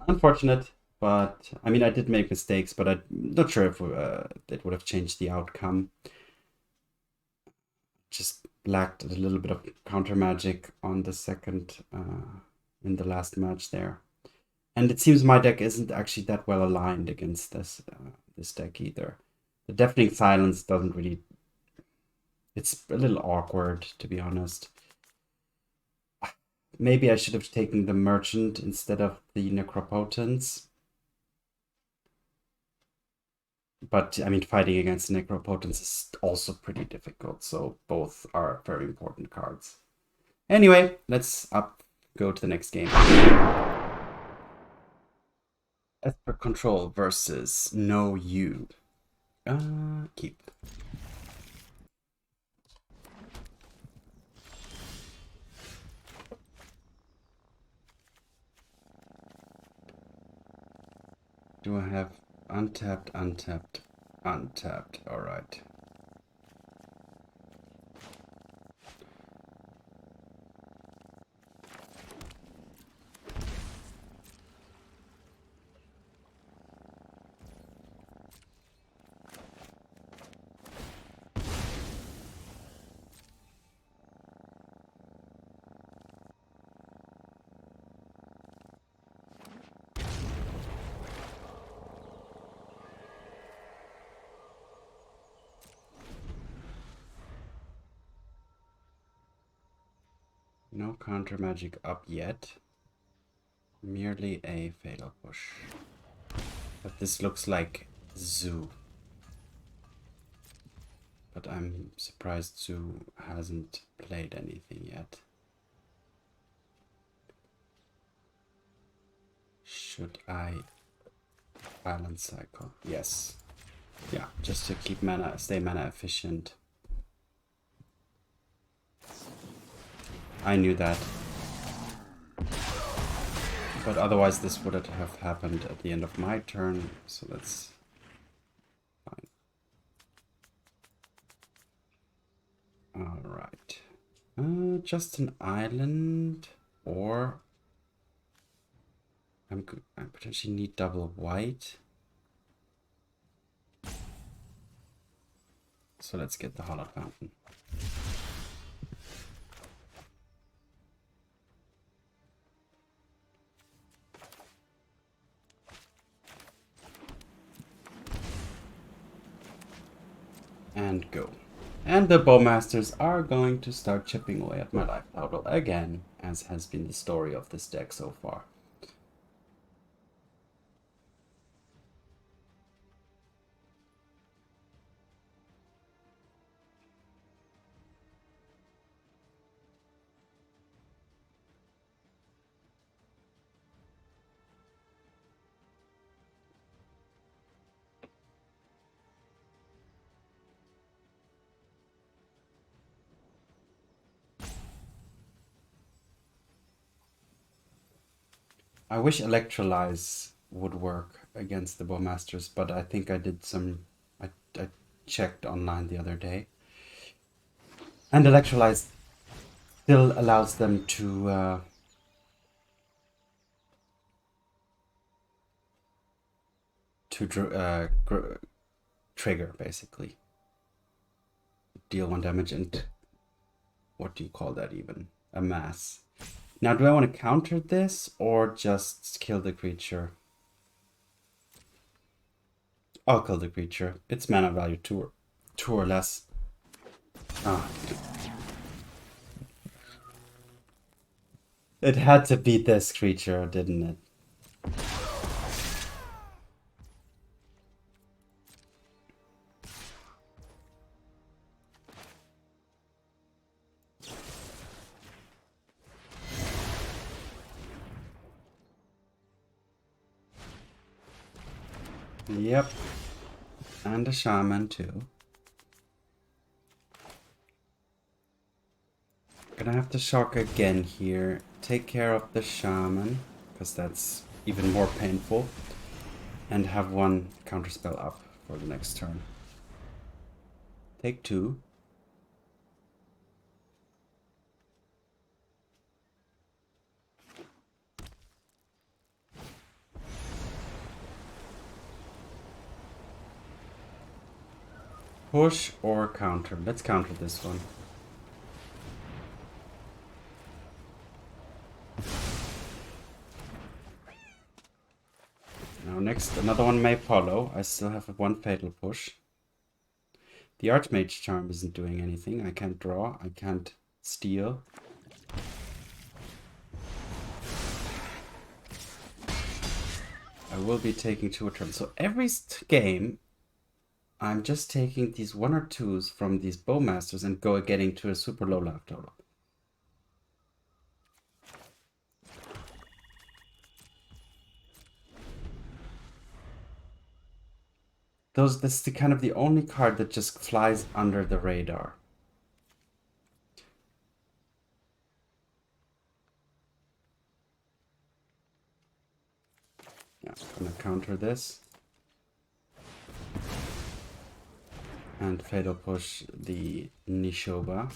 Unfortunate, but I mean I did make mistakes, but I'm not sure if it would have changed the outcome. Just lacked a little bit of counter magic on the second in the last match there. And it seems my deck isn't actually that well aligned against this deck either. The Deafening Silence doesn't really... It's a little awkward, to be honest. Maybe I should have taken the Merchant instead of the Necropotence. But, I mean, fighting against Necropotence is also pretty difficult, so both are very important cards. Anyway, let's go to the next game. Esper Control versus No You. Keep. Do I have untapped, untapped, untapped? All right. No counter magic up yet. Merely a fatal push. But this looks like Zoo. But I'm surprised Zoo hasn't played anything yet. Should I balance cycle? Yes. Yeah, just to keep mana, stay mana efficient. I knew that. But otherwise this would have happened at the end of my turn, so that's fine. Alright. Just an island, or I potentially need double white. So let's get the Hallowed Fountain. And go. And the Bowmasters are going to start chipping away at my life total again, as has been the story of this deck so far. I wish Electrolyze would work against the Bowmasters, but I think I did some... I checked online the other day. And Electrolyze still allows them to... trigger, basically. Deal 1 damage and... What do you call that even? A mass. Now, do I want to counter this or just kill the creature? I'll kill the creature. It's mana value 2 or less. Ah. It had to beat this creature, didn't it? Yep. And a shaman too. Gonna have to shock again here. Take care of the shaman, because that's even more painful. And have 1 counterspell up for the next turn. Take 2. Push or counter. Let's counter this one. Now next, another one may follow. I still have 1 fatal push. The Archmage charm isn't doing anything. I can't draw. I can't steal. I will be taking 2 a turn. So every game, I'm just taking these 1 or 2s from these Bowmasters and getting to a super low life total. That's the kind of the only card that just flies under the radar. Yeah, I'm gonna counter this. And fatal push the Nishoba.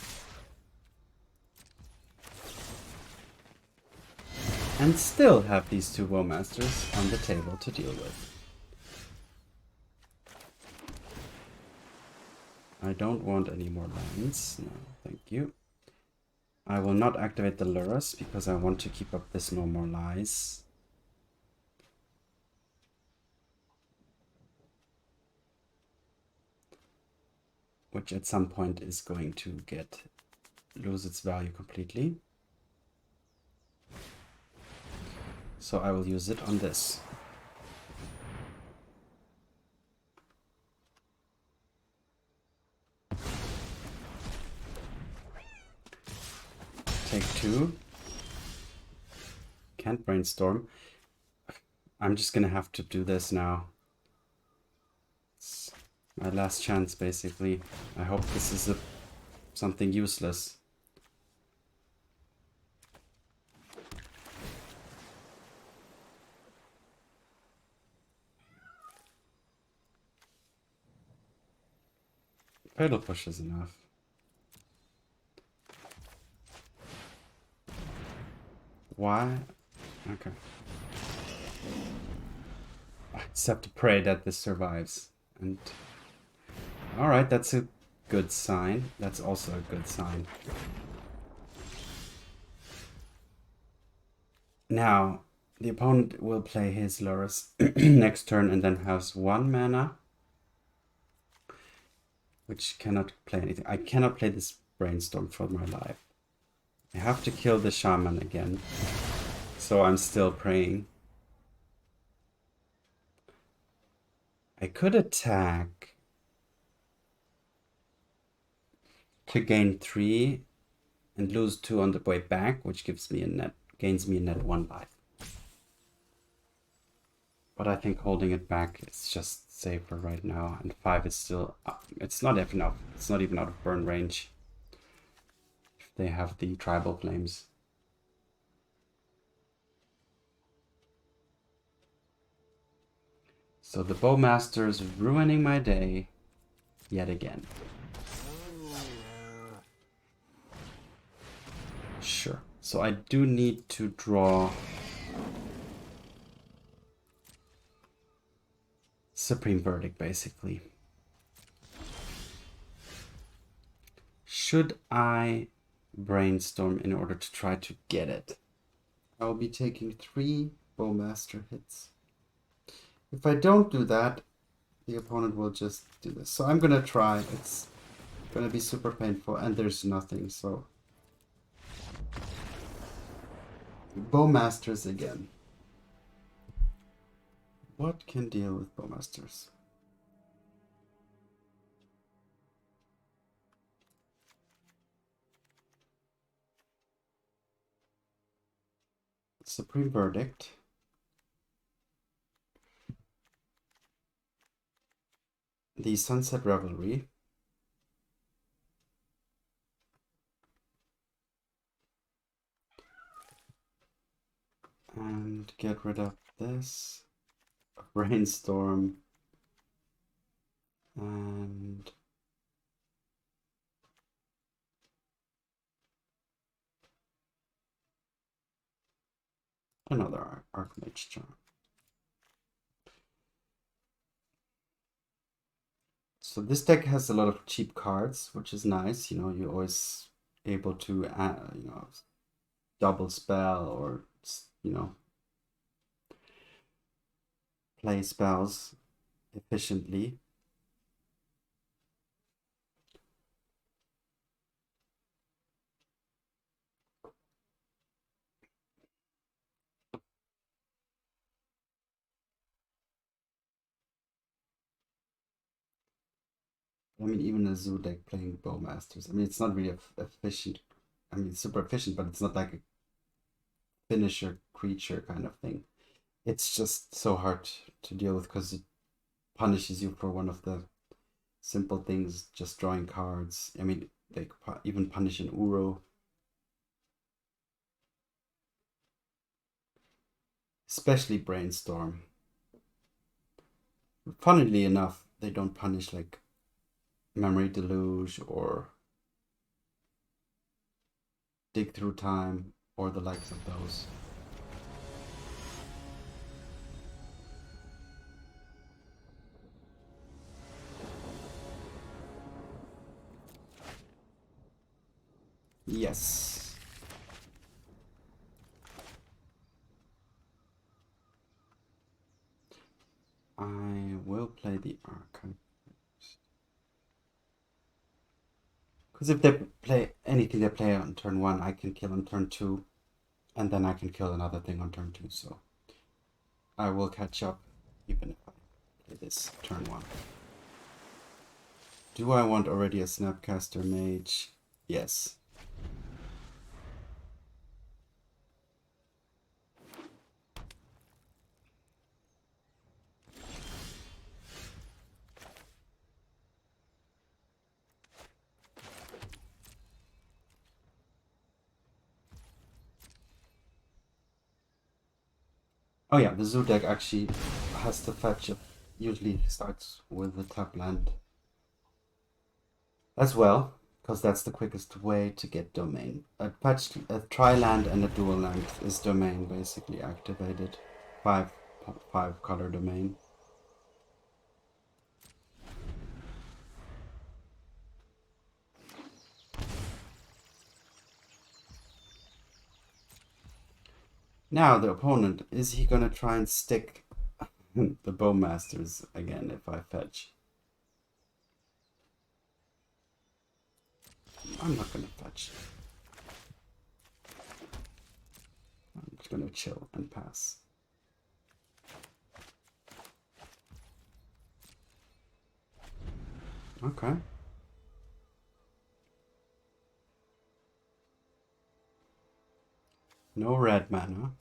And still have these 2 Bowmasters on the table to deal with. I don't want any more lands. No, thank you. I will not activate the Lurrus because I want to keep up this No More Lies. Which at some point is going to lose its value completely. So I will use it on this. Take 2. Can't brainstorm. I'm just gonna have to do this now. It's my last chance, basically. I hope this is something useless. Fatal Push is enough. Why? Okay. I just have to pray that this survives. And alright, that's a good sign. That's also a good sign. Now, the opponent will play his Lurrus next turn and then has 1 mana, which cannot play anything. I cannot play this Brainstorm for my life. I have to kill the Shaman again, so I'm still praying. I could attack to gain 3 and lose 2 on the way back, which gives me a net, gains me a net 1 life. But I think holding it back is just safer right now, and 5 is still up. It's not enough. It's not even out of burn range if they have the tribal flames. So the Bowmasters ruining my day yet again. Sure. So I do need to draw Supreme Verdict, basically. Should I Brainstorm in order to try to get it? I'll be taking 3 Bowmaster hits. If I don't do that, the opponent will just do this. So I'm gonna try. It's gonna be super painful, and there's nothing, so... Bowmasters again. What can deal with Bowmasters? Supreme Verdict. The Sunset Revelry. And get rid of this. Brainstorm. And another Archmage charm. So this deck has a lot of cheap cards, which is nice. You know, you're always able to, you know, double spell or, you know, play spells efficiently. I mean, even a zoo deck playing Bowmasters. I mean, it's not really efficient. I mean, it's super efficient, but it's not like a finisher creature kind of thing. It's just so hard to deal with because it punishes you for one of the simple things, just drawing cards. I mean, they even punish an Uro. Especially Brainstorm. Funnily enough, they don't punish like Memory Deluge or Dig Through Time or the likes of those. Yes. I will play the Archive. Because if they play anything they play on turn 1, I can kill on turn 2. And then I can kill another thing on turn 2. So I will catch up even if I play this turn 1. Do I want already a Snapcaster Mage? Yes. Oh yeah, the zoo deck actually has to fetch it. Usually starts with the top land. as well, because that's the quickest way to get domain. A tri-land and a dual land is domain basically activated. Five color domain. Now the opponent, is he gonna try and stick the Bowmasters again if I fetch? I'm not gonna fetch. I'm just gonna chill and pass. Okay. No red mana.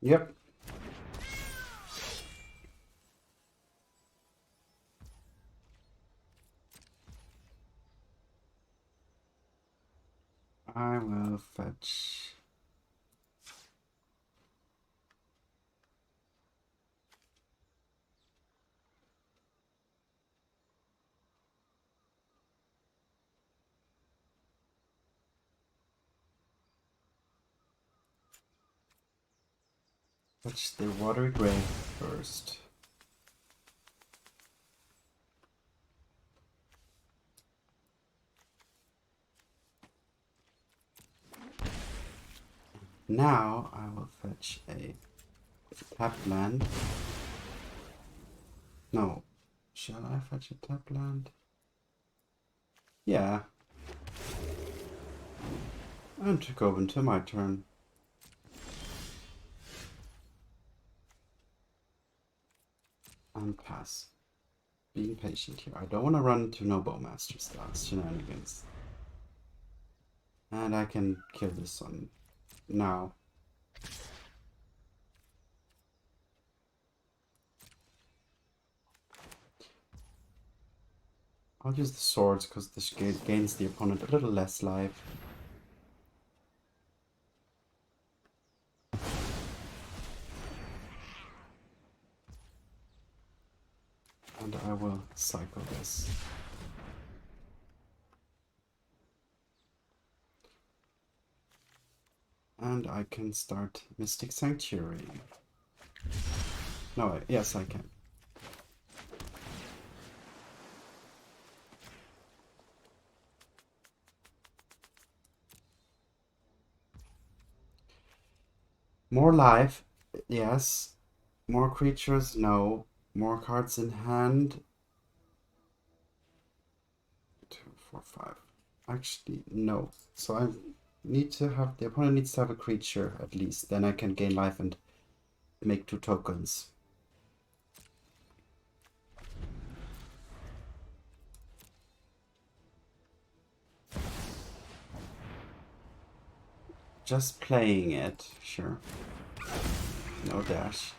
Yep. I will fetch. Fetch the Watery Grave first. Now I will fetch a tapped land. No. Shall I fetch a tapped land? Yeah. And to go into my turn. And pass. Being patient here. I don't want to run into no Bowmaster stars shenanigans. And I can kill this one now. I'll use the swords because this gains the opponent a little less life. And I will cycle this. And I can start Mystic Sanctuary. No, yes I can. More life, yes. More creatures, no. More cards in hand. 2, 4, 5. Actually, no. So I need to have, the opponent needs to have a creature at least. Then I can gain life and make 2 tokens. Just playing it, sure. No dash.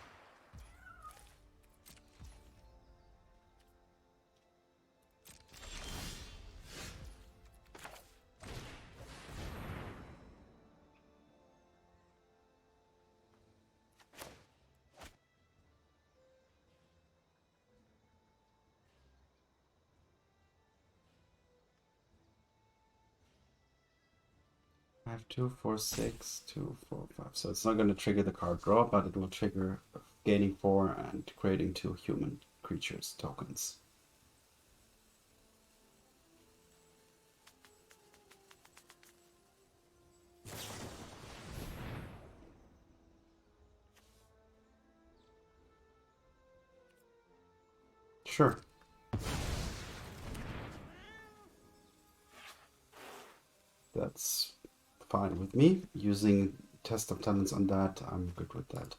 I have 2, 4, 6, 2, 4, 5. So it's not going to trigger the card draw, but it will trigger gaining 4 and creating 2 human creatures tokens. sure. That's fine with me. Using Test of Talents on that, I'm good with that.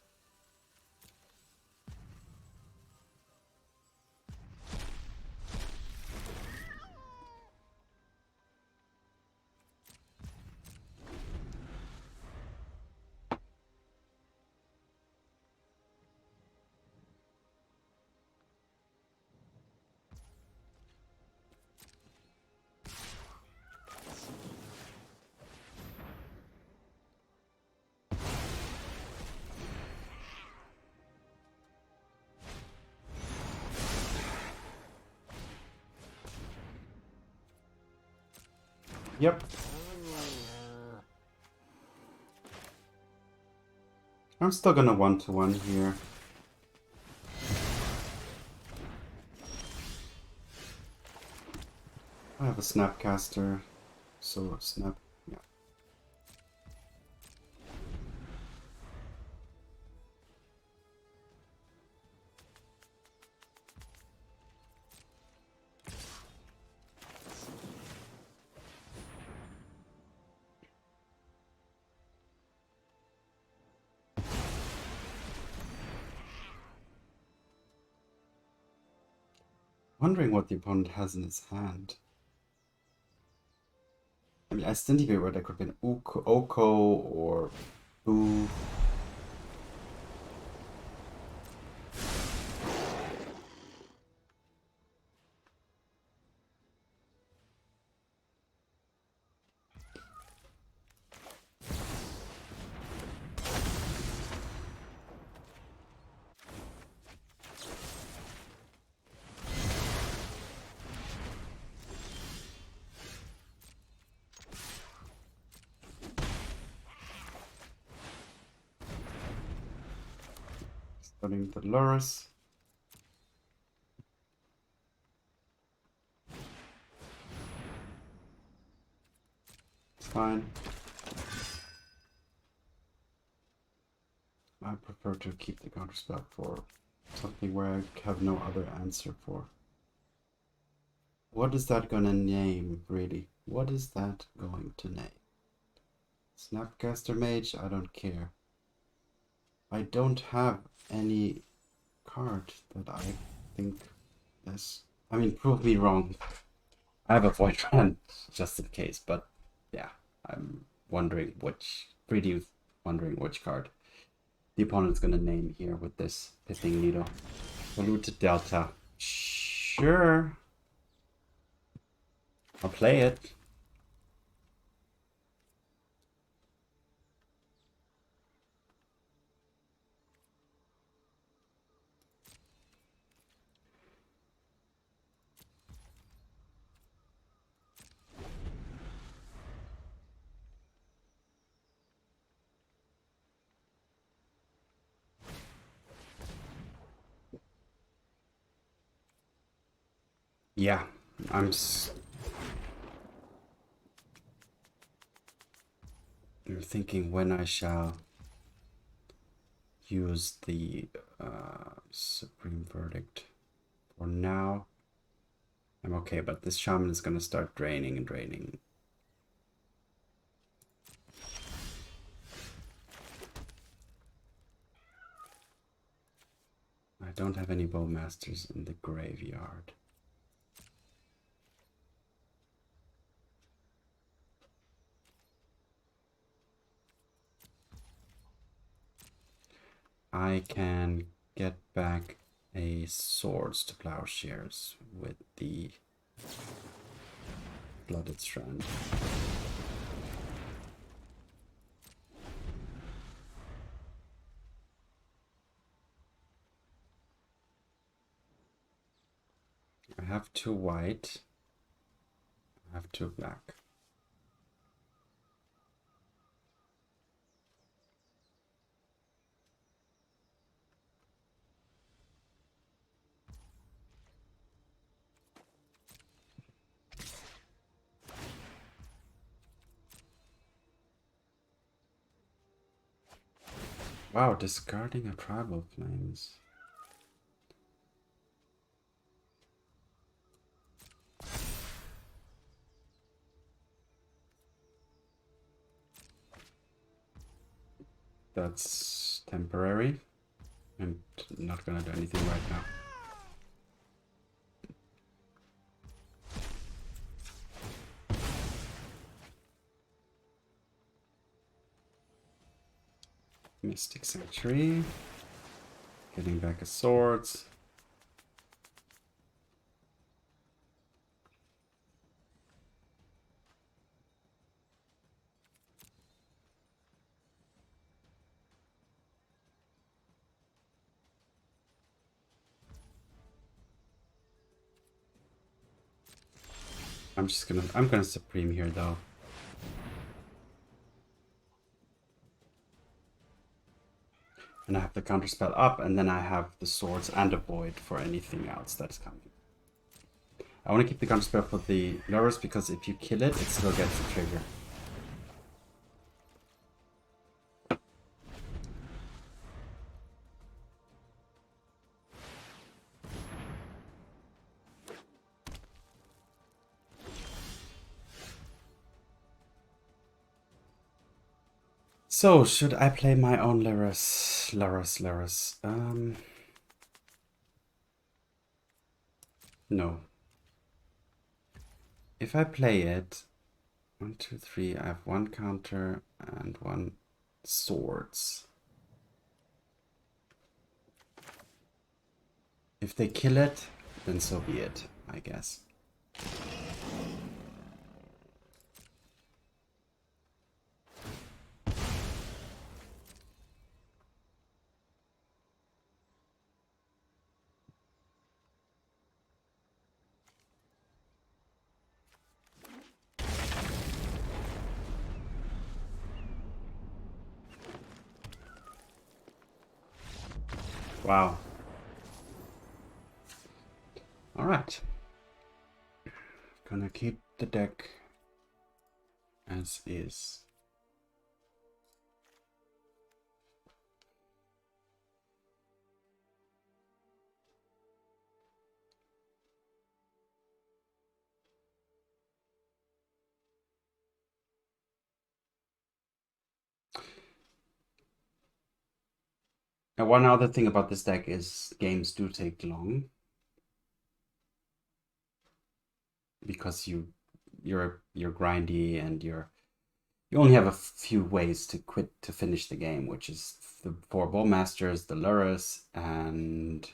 Yep. I'm still gonna 1-1 here. I have a Snapcaster, so snap, yeah. Wondering what the opponent has in his hand. I mean, I still think where there could have been Oko or Boo. Starting the Lurrus. It's fine. I prefer to keep the Counterspell for something where I have no other answer for. What is that gonna name, really? What is that going to name? Snapcaster Mage? I don't care. I don't have any card that I think this. I mean, prove me wrong. I have a Void Rend just in case, but yeah, I'm wondering which. Pretty wondering which card the opponent's gonna name here with this Pithing Needle. Polluted Delta. Sure. I'll play it. Yeah, I'm thinking when I shall use the Supreme Verdict. For now, I'm okay, but this shaman is gonna start draining and draining. I don't have any Bowmasters in the graveyard. I can get back a Swords to Plowshares with the Flooded Strand. I have 2 white. I have 2 black. Wow, discarding a Tribal Flames. That's temporary. I'm not gonna do anything right now. Mystic Sanctuary. Getting back a swords. I'm gonna Supreme here though. And I have the Counterspell up, and then I have the swords and a void for anything else that's coming. I want to keep the Counterspell for the Lurrus because if you kill it, it still gets the trigger. So, should I play my own Lurrus? No. If I play it, 1, 2, 3, I have 1 counter and 1 swords. If they kill it, then so be it, I guess. Wow. Alright. Gonna keep the deck as is. And one other thing about this deck is games do take long. Because you're grindy and you only have a few ways to finish the game, which is the 4 Bowmasters, the Lurrus, and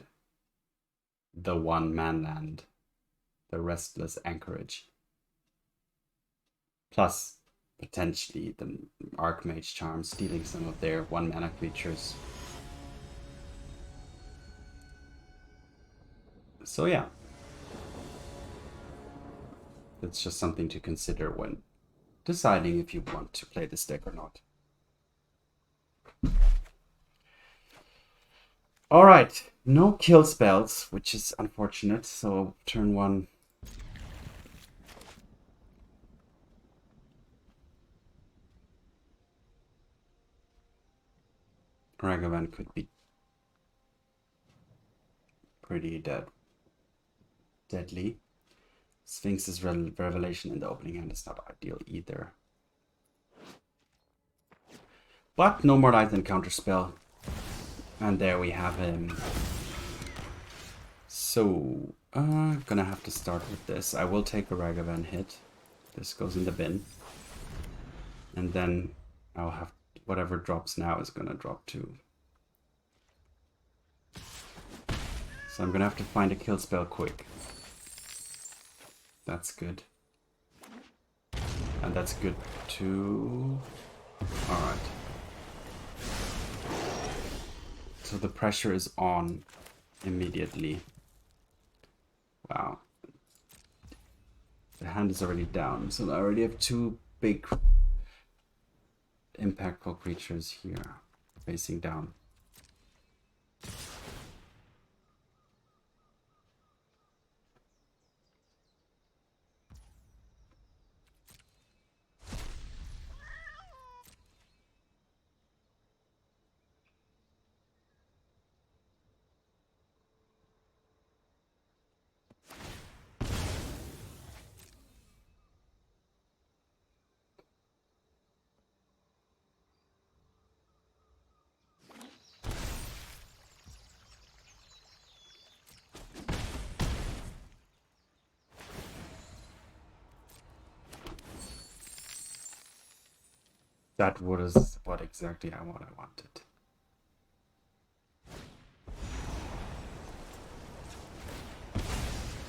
the 1 manland, the Restless Anchorage. Plus, potentially the Archmage Charm, stealing some of their 1 mana creatures. So yeah. That's just something to consider when deciding if you want to play this deck or not. Alright, no kill spells, which is unfortunate, so turn 1. Ragavan could be pretty deadly. Sphinx's Revelation in the opening hand is not ideal either. But no more light than Counterspell. And there we have him. So, gonna have to start with this. I will take a Ragavan hit. This goes in the bin. And then I'll have whatever drops now is gonna drop too. So I'm gonna have to find a kill spell quick. That's good. And that's good too. Alright. So the pressure is on immediately. Wow. The hand is already down. So I already have 2 big impactful creatures here facing down. that was what exactly I wanted.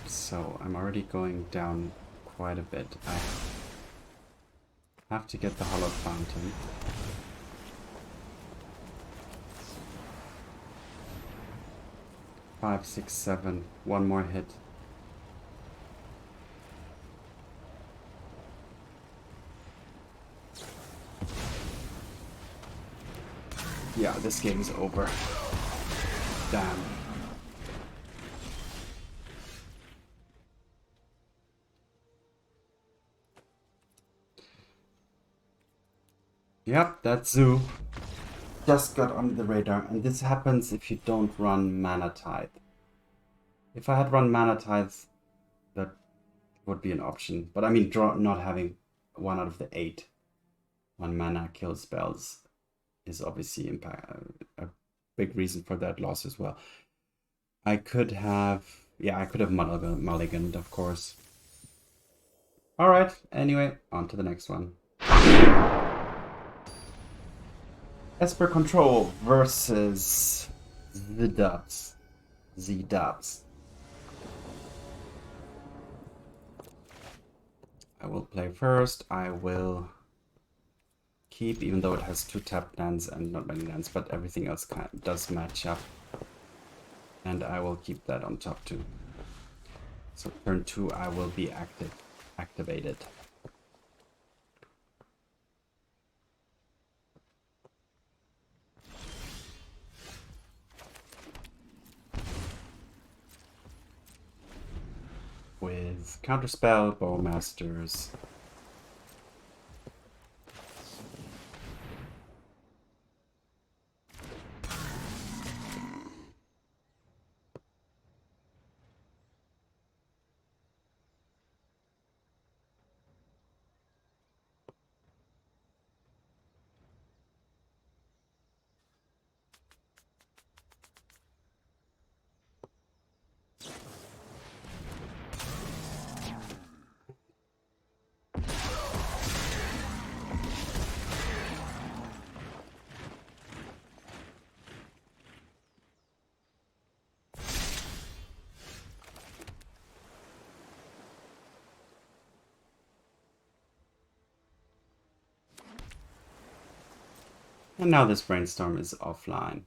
So I'm already going down quite a bit. I have to get the Hallowed Fountain. Five, six, seven. One more hit. Yeah, this game is over. Damn. Yep, that zoo just got on the radar, and this happens if you don't run Mana Tithe. If I had run Mana Tithe, that would be an option. But I mean, not having 1 out of the 8 on mana kill spells is obviously a big reason for that loss as well. I could have mulliganed, of course. Alright, anyway, on to the next one. Esper Control versus the Dubs. The Dubs. I will play first. I will keep, even though it has 2 tapped lands and not many lands, but everything else does match up. And I will keep that on top too. So turn 2 I will be activated. With Counterspell, Bowmasters. And now this Brainstorm is offline.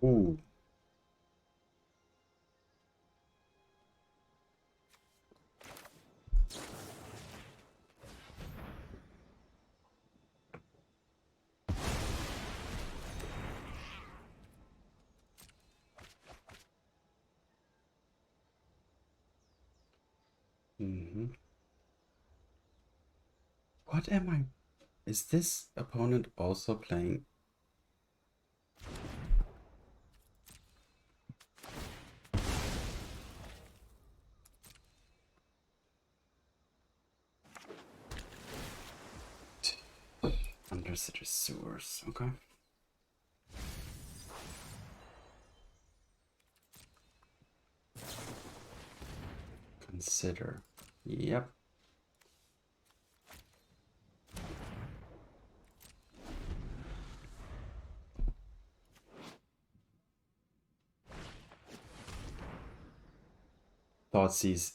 Ooh. What am I? Is this opponent also playing? Undercity Sewers, okay. Consider. Yep. Thoughtseize.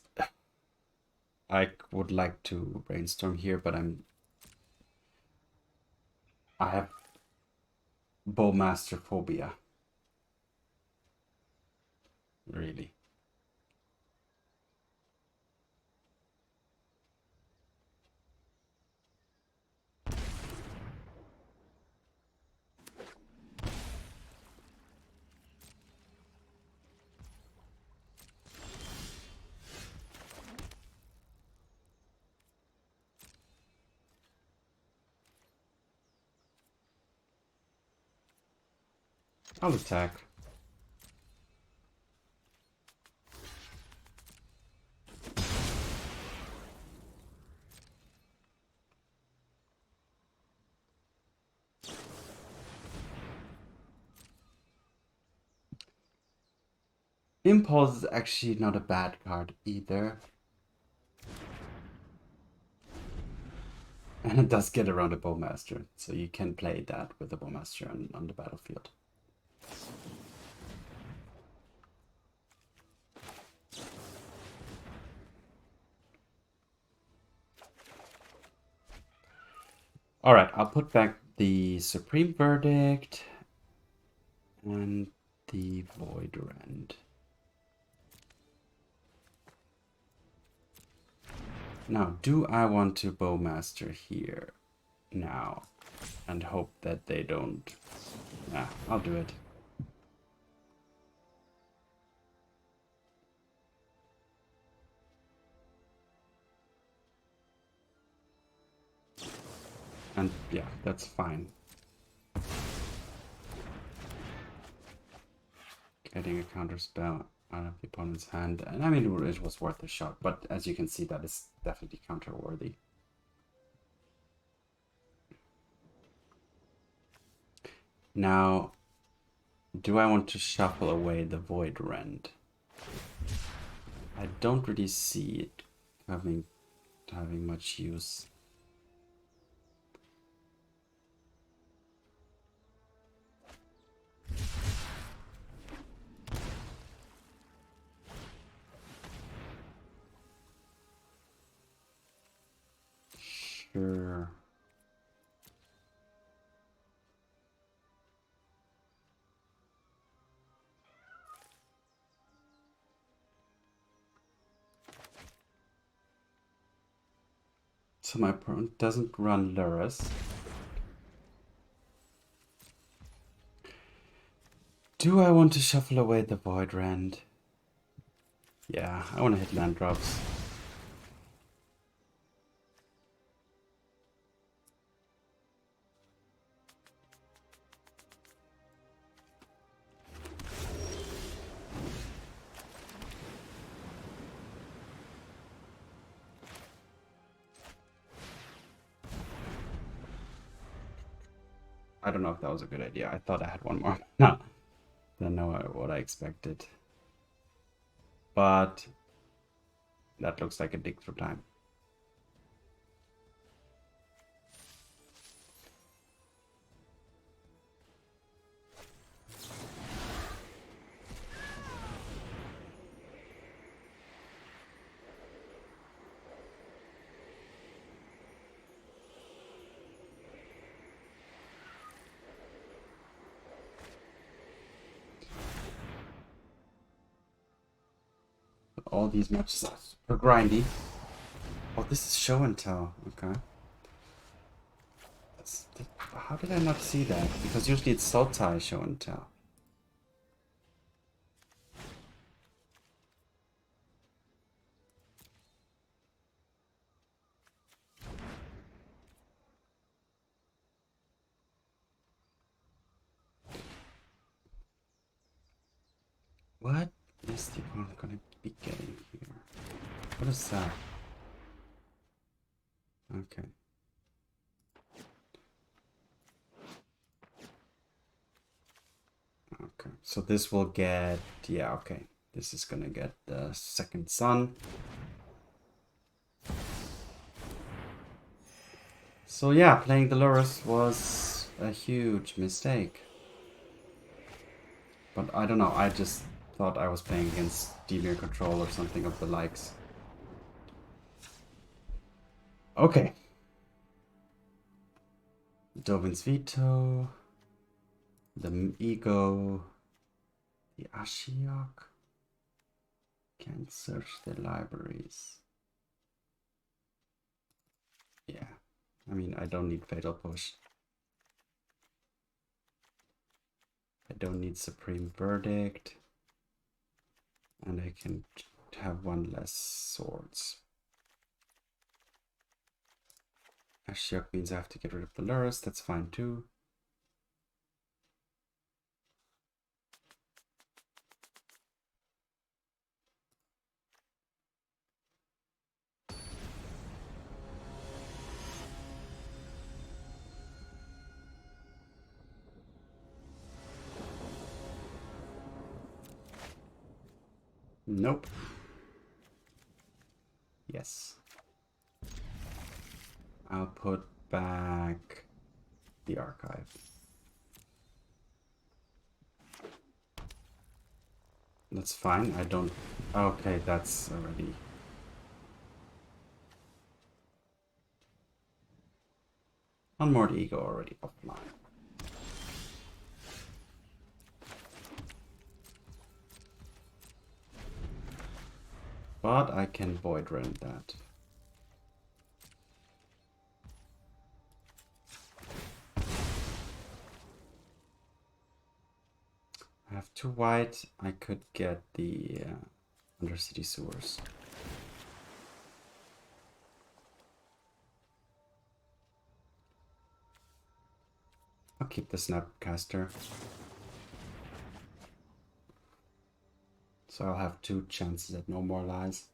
I would like to brainstorm here, but I have Bowmaster phobia. Really. I'll attack. Impulse is actually not a bad card either. And it does get around a Bowmaster, so you can play that with a Bowmaster on the battlefield. Alright, I'll put back the Supreme Verdict and the Void Rend. Now, do I want to Bowmaster here now and hope that they don't? Nah, I'll do it. And yeah, that's fine. Getting a counterspell out of the opponent's hand. And I mean, it was worth a shot, but as you can see, that is definitely counter-worthy. Now, do I want to shuffle away the Void Rend? I don't really see it having much use. Sure. So my opponent doesn't run Lurrus. Do I want to shuffle away the Void Rend? Yeah, I want to hit land drops. I don't know if that was a good idea. I thought I had one more. No. Don't know what I expected. But that looks like a dig through time. All these matches are super grindy. Oh, this is show and tell. Okay. How did I not see that? Because usually it's Sultai show and tell. What is the opponent gonna be getting here? What is that? Okay. Okay, so this will get, yeah, okay. This is gonna get the second sun. So yeah, playing the Lurrus was a huge mistake. But I don't know, thought I was playing against Demir Control or something of the likes. Okay. Dovin's Veto. The Ego. The Ashiok. Can't search the libraries. Yeah. I mean, I don't need Fatal Push. I don't need Supreme Verdict. And I can have one less swords. Ashiok means I have to get rid of the Lurrus. That's fine too. Nope. Yes. I'll put back the archive. That's fine. I don't... Okay, that's already... Unmoored Ego already offline. But I can Void Rend that. I have 2 white. I could get the Undercity Sewers. I'll keep the Snapcaster. So I'll have 2 chances at no more lies.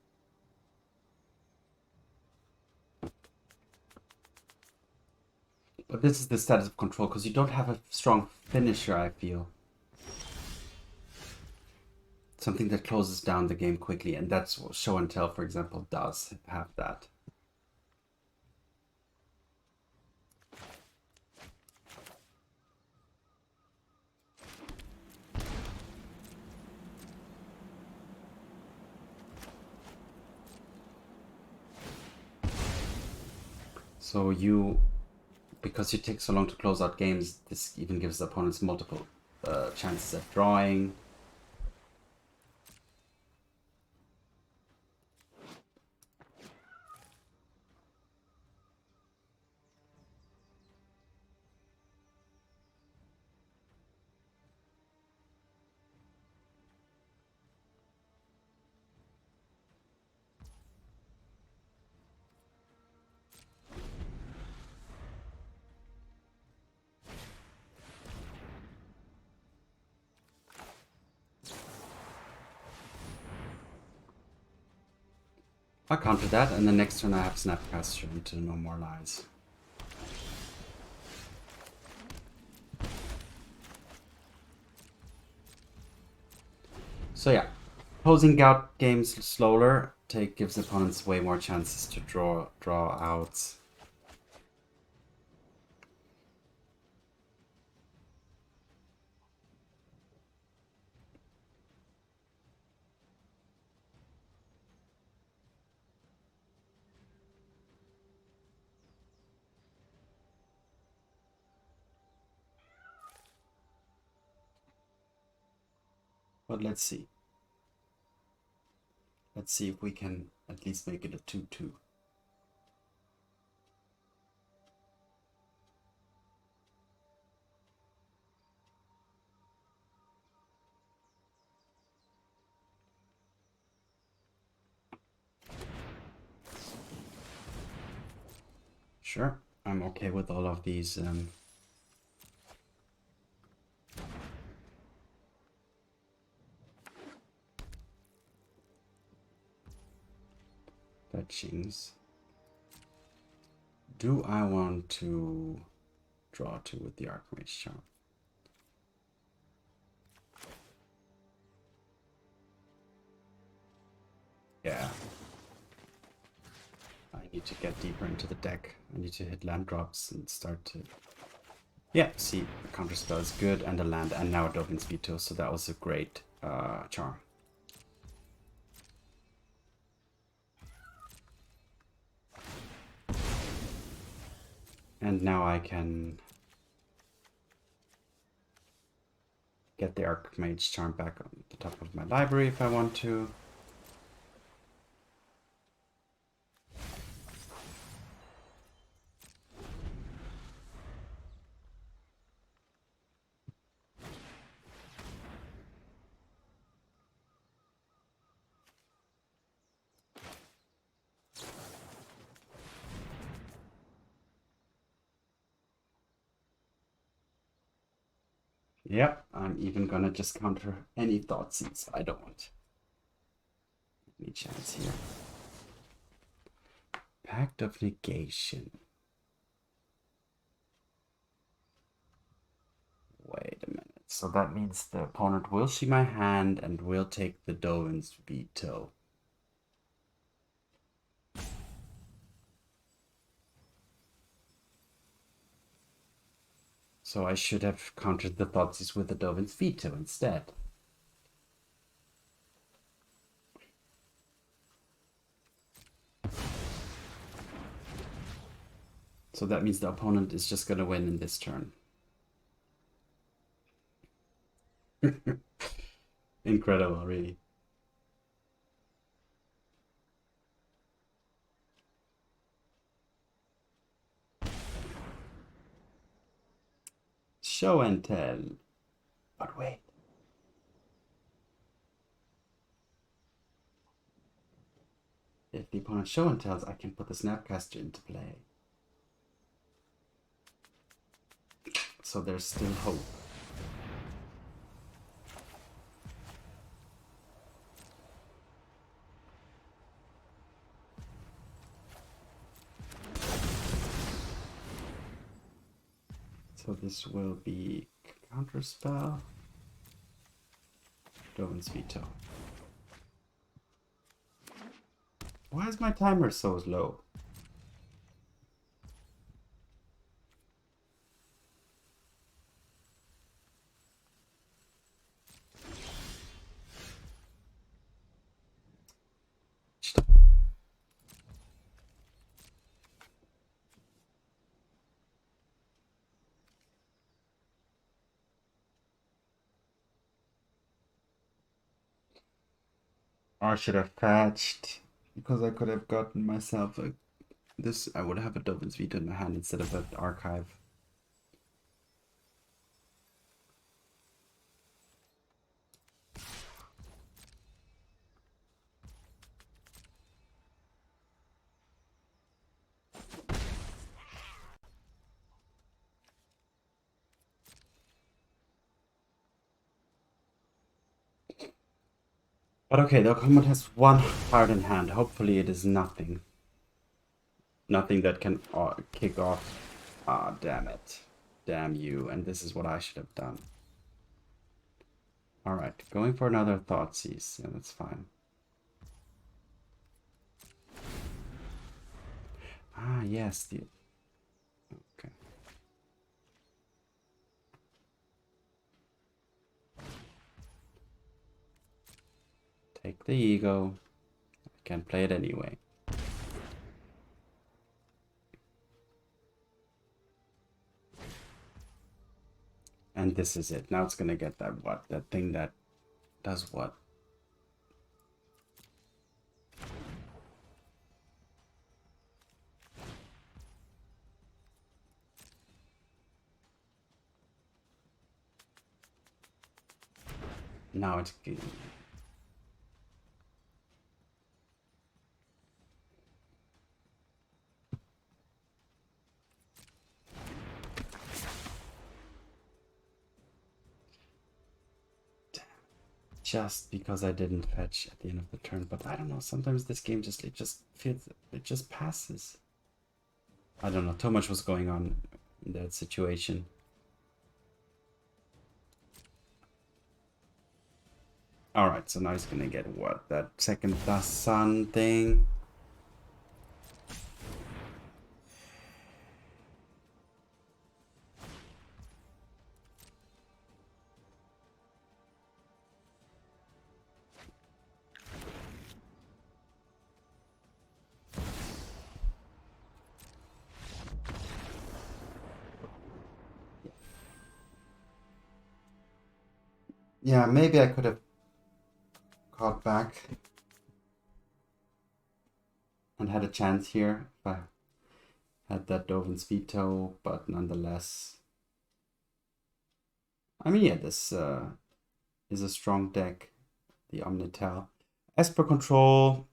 But this is the status of control, because you don't have a strong finisher, I feel. Something that closes down the game quickly, and that's what Show and Tell, for example, does have that. So you, because you take so long to close out games, this even gives the opponents multiple chances at drawing. I'll counter that, and the next turn I have Snapcaster into No More Lies. So yeah, closing out games slower gives opponents way more chances to draw outs. But let's see. Let's see if we can at least make it a 2-2. Sure, I'm okay with all of these fetchings. Do I want to draw 2 with the Archmage Charm? Yeah. I need to get deeper into the deck. I need to hit land drops and start to Yeah, see, the counterspell is good, and the land, and now Dovin's Veto, so that was a great charm. And now I can get the Archmage charm back on the top of my library if I want to. Yep, I'm even gonna just counter any Thoughtseize I don't. Any chance here. Pact of Negation. Wait a minute. So that means the opponent will see my hand and will take the Dovin's Veto. So I should have countered the Thoughtseize with the Dovin's Veto instead. So that means the opponent is just gonna win in this turn. Incredible, really. Show and tell. But wait. If the opponent show and tells, I can put the Snapcaster into play. So there's still hope. So this will be Counterspell, Dovin's Veto. Why is my timer so low? Or I should have patched, because I could have gotten myself a, this. I would have a Dovin's Veto in my hand instead of an Archive. But okay, the opponent has one card in hand. Hopefully it is nothing. Nothing that can kick off. Ah, damn it. Damn you. And this is what I should have done. Alright, going for another Thoughtseize. Yeah, that's fine. Ah, yes. The... Okay. Take the ego. I can play it anyway. And this is it. Now it's gonna get that what? That thing that does what? Now it's... Just because I didn't fetch at the end of the turn, but I don't know, sometimes this game just, it just feels, it just passes. I don't know, too much was going on in that situation. Alright, so now he's gonna get what? That second the sun thing? Yeah, maybe I could have caught back and had a chance here if I had that Dovin's Veto, but nonetheless. I mean, yeah, this is a strong deck, the Omnitel. Esper control,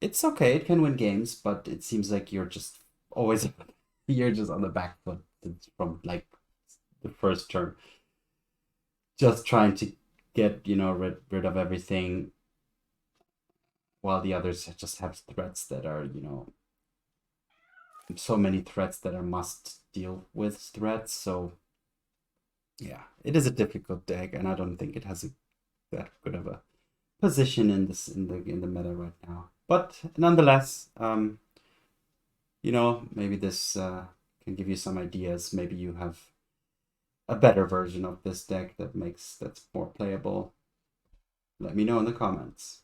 it's okay, it can win games, but it seems like you're just always you're just on the back foot from like the first turn. Just trying to get, rid of everything while the others just have threats that are, so many threats that are must deal with threats. So yeah, it is a difficult deck, and I don't think it has that good of a position in the meta right now. But nonetheless, maybe this can give you some ideas. Maybe you have a better version of this deck that's more playable. Let me know in the comments.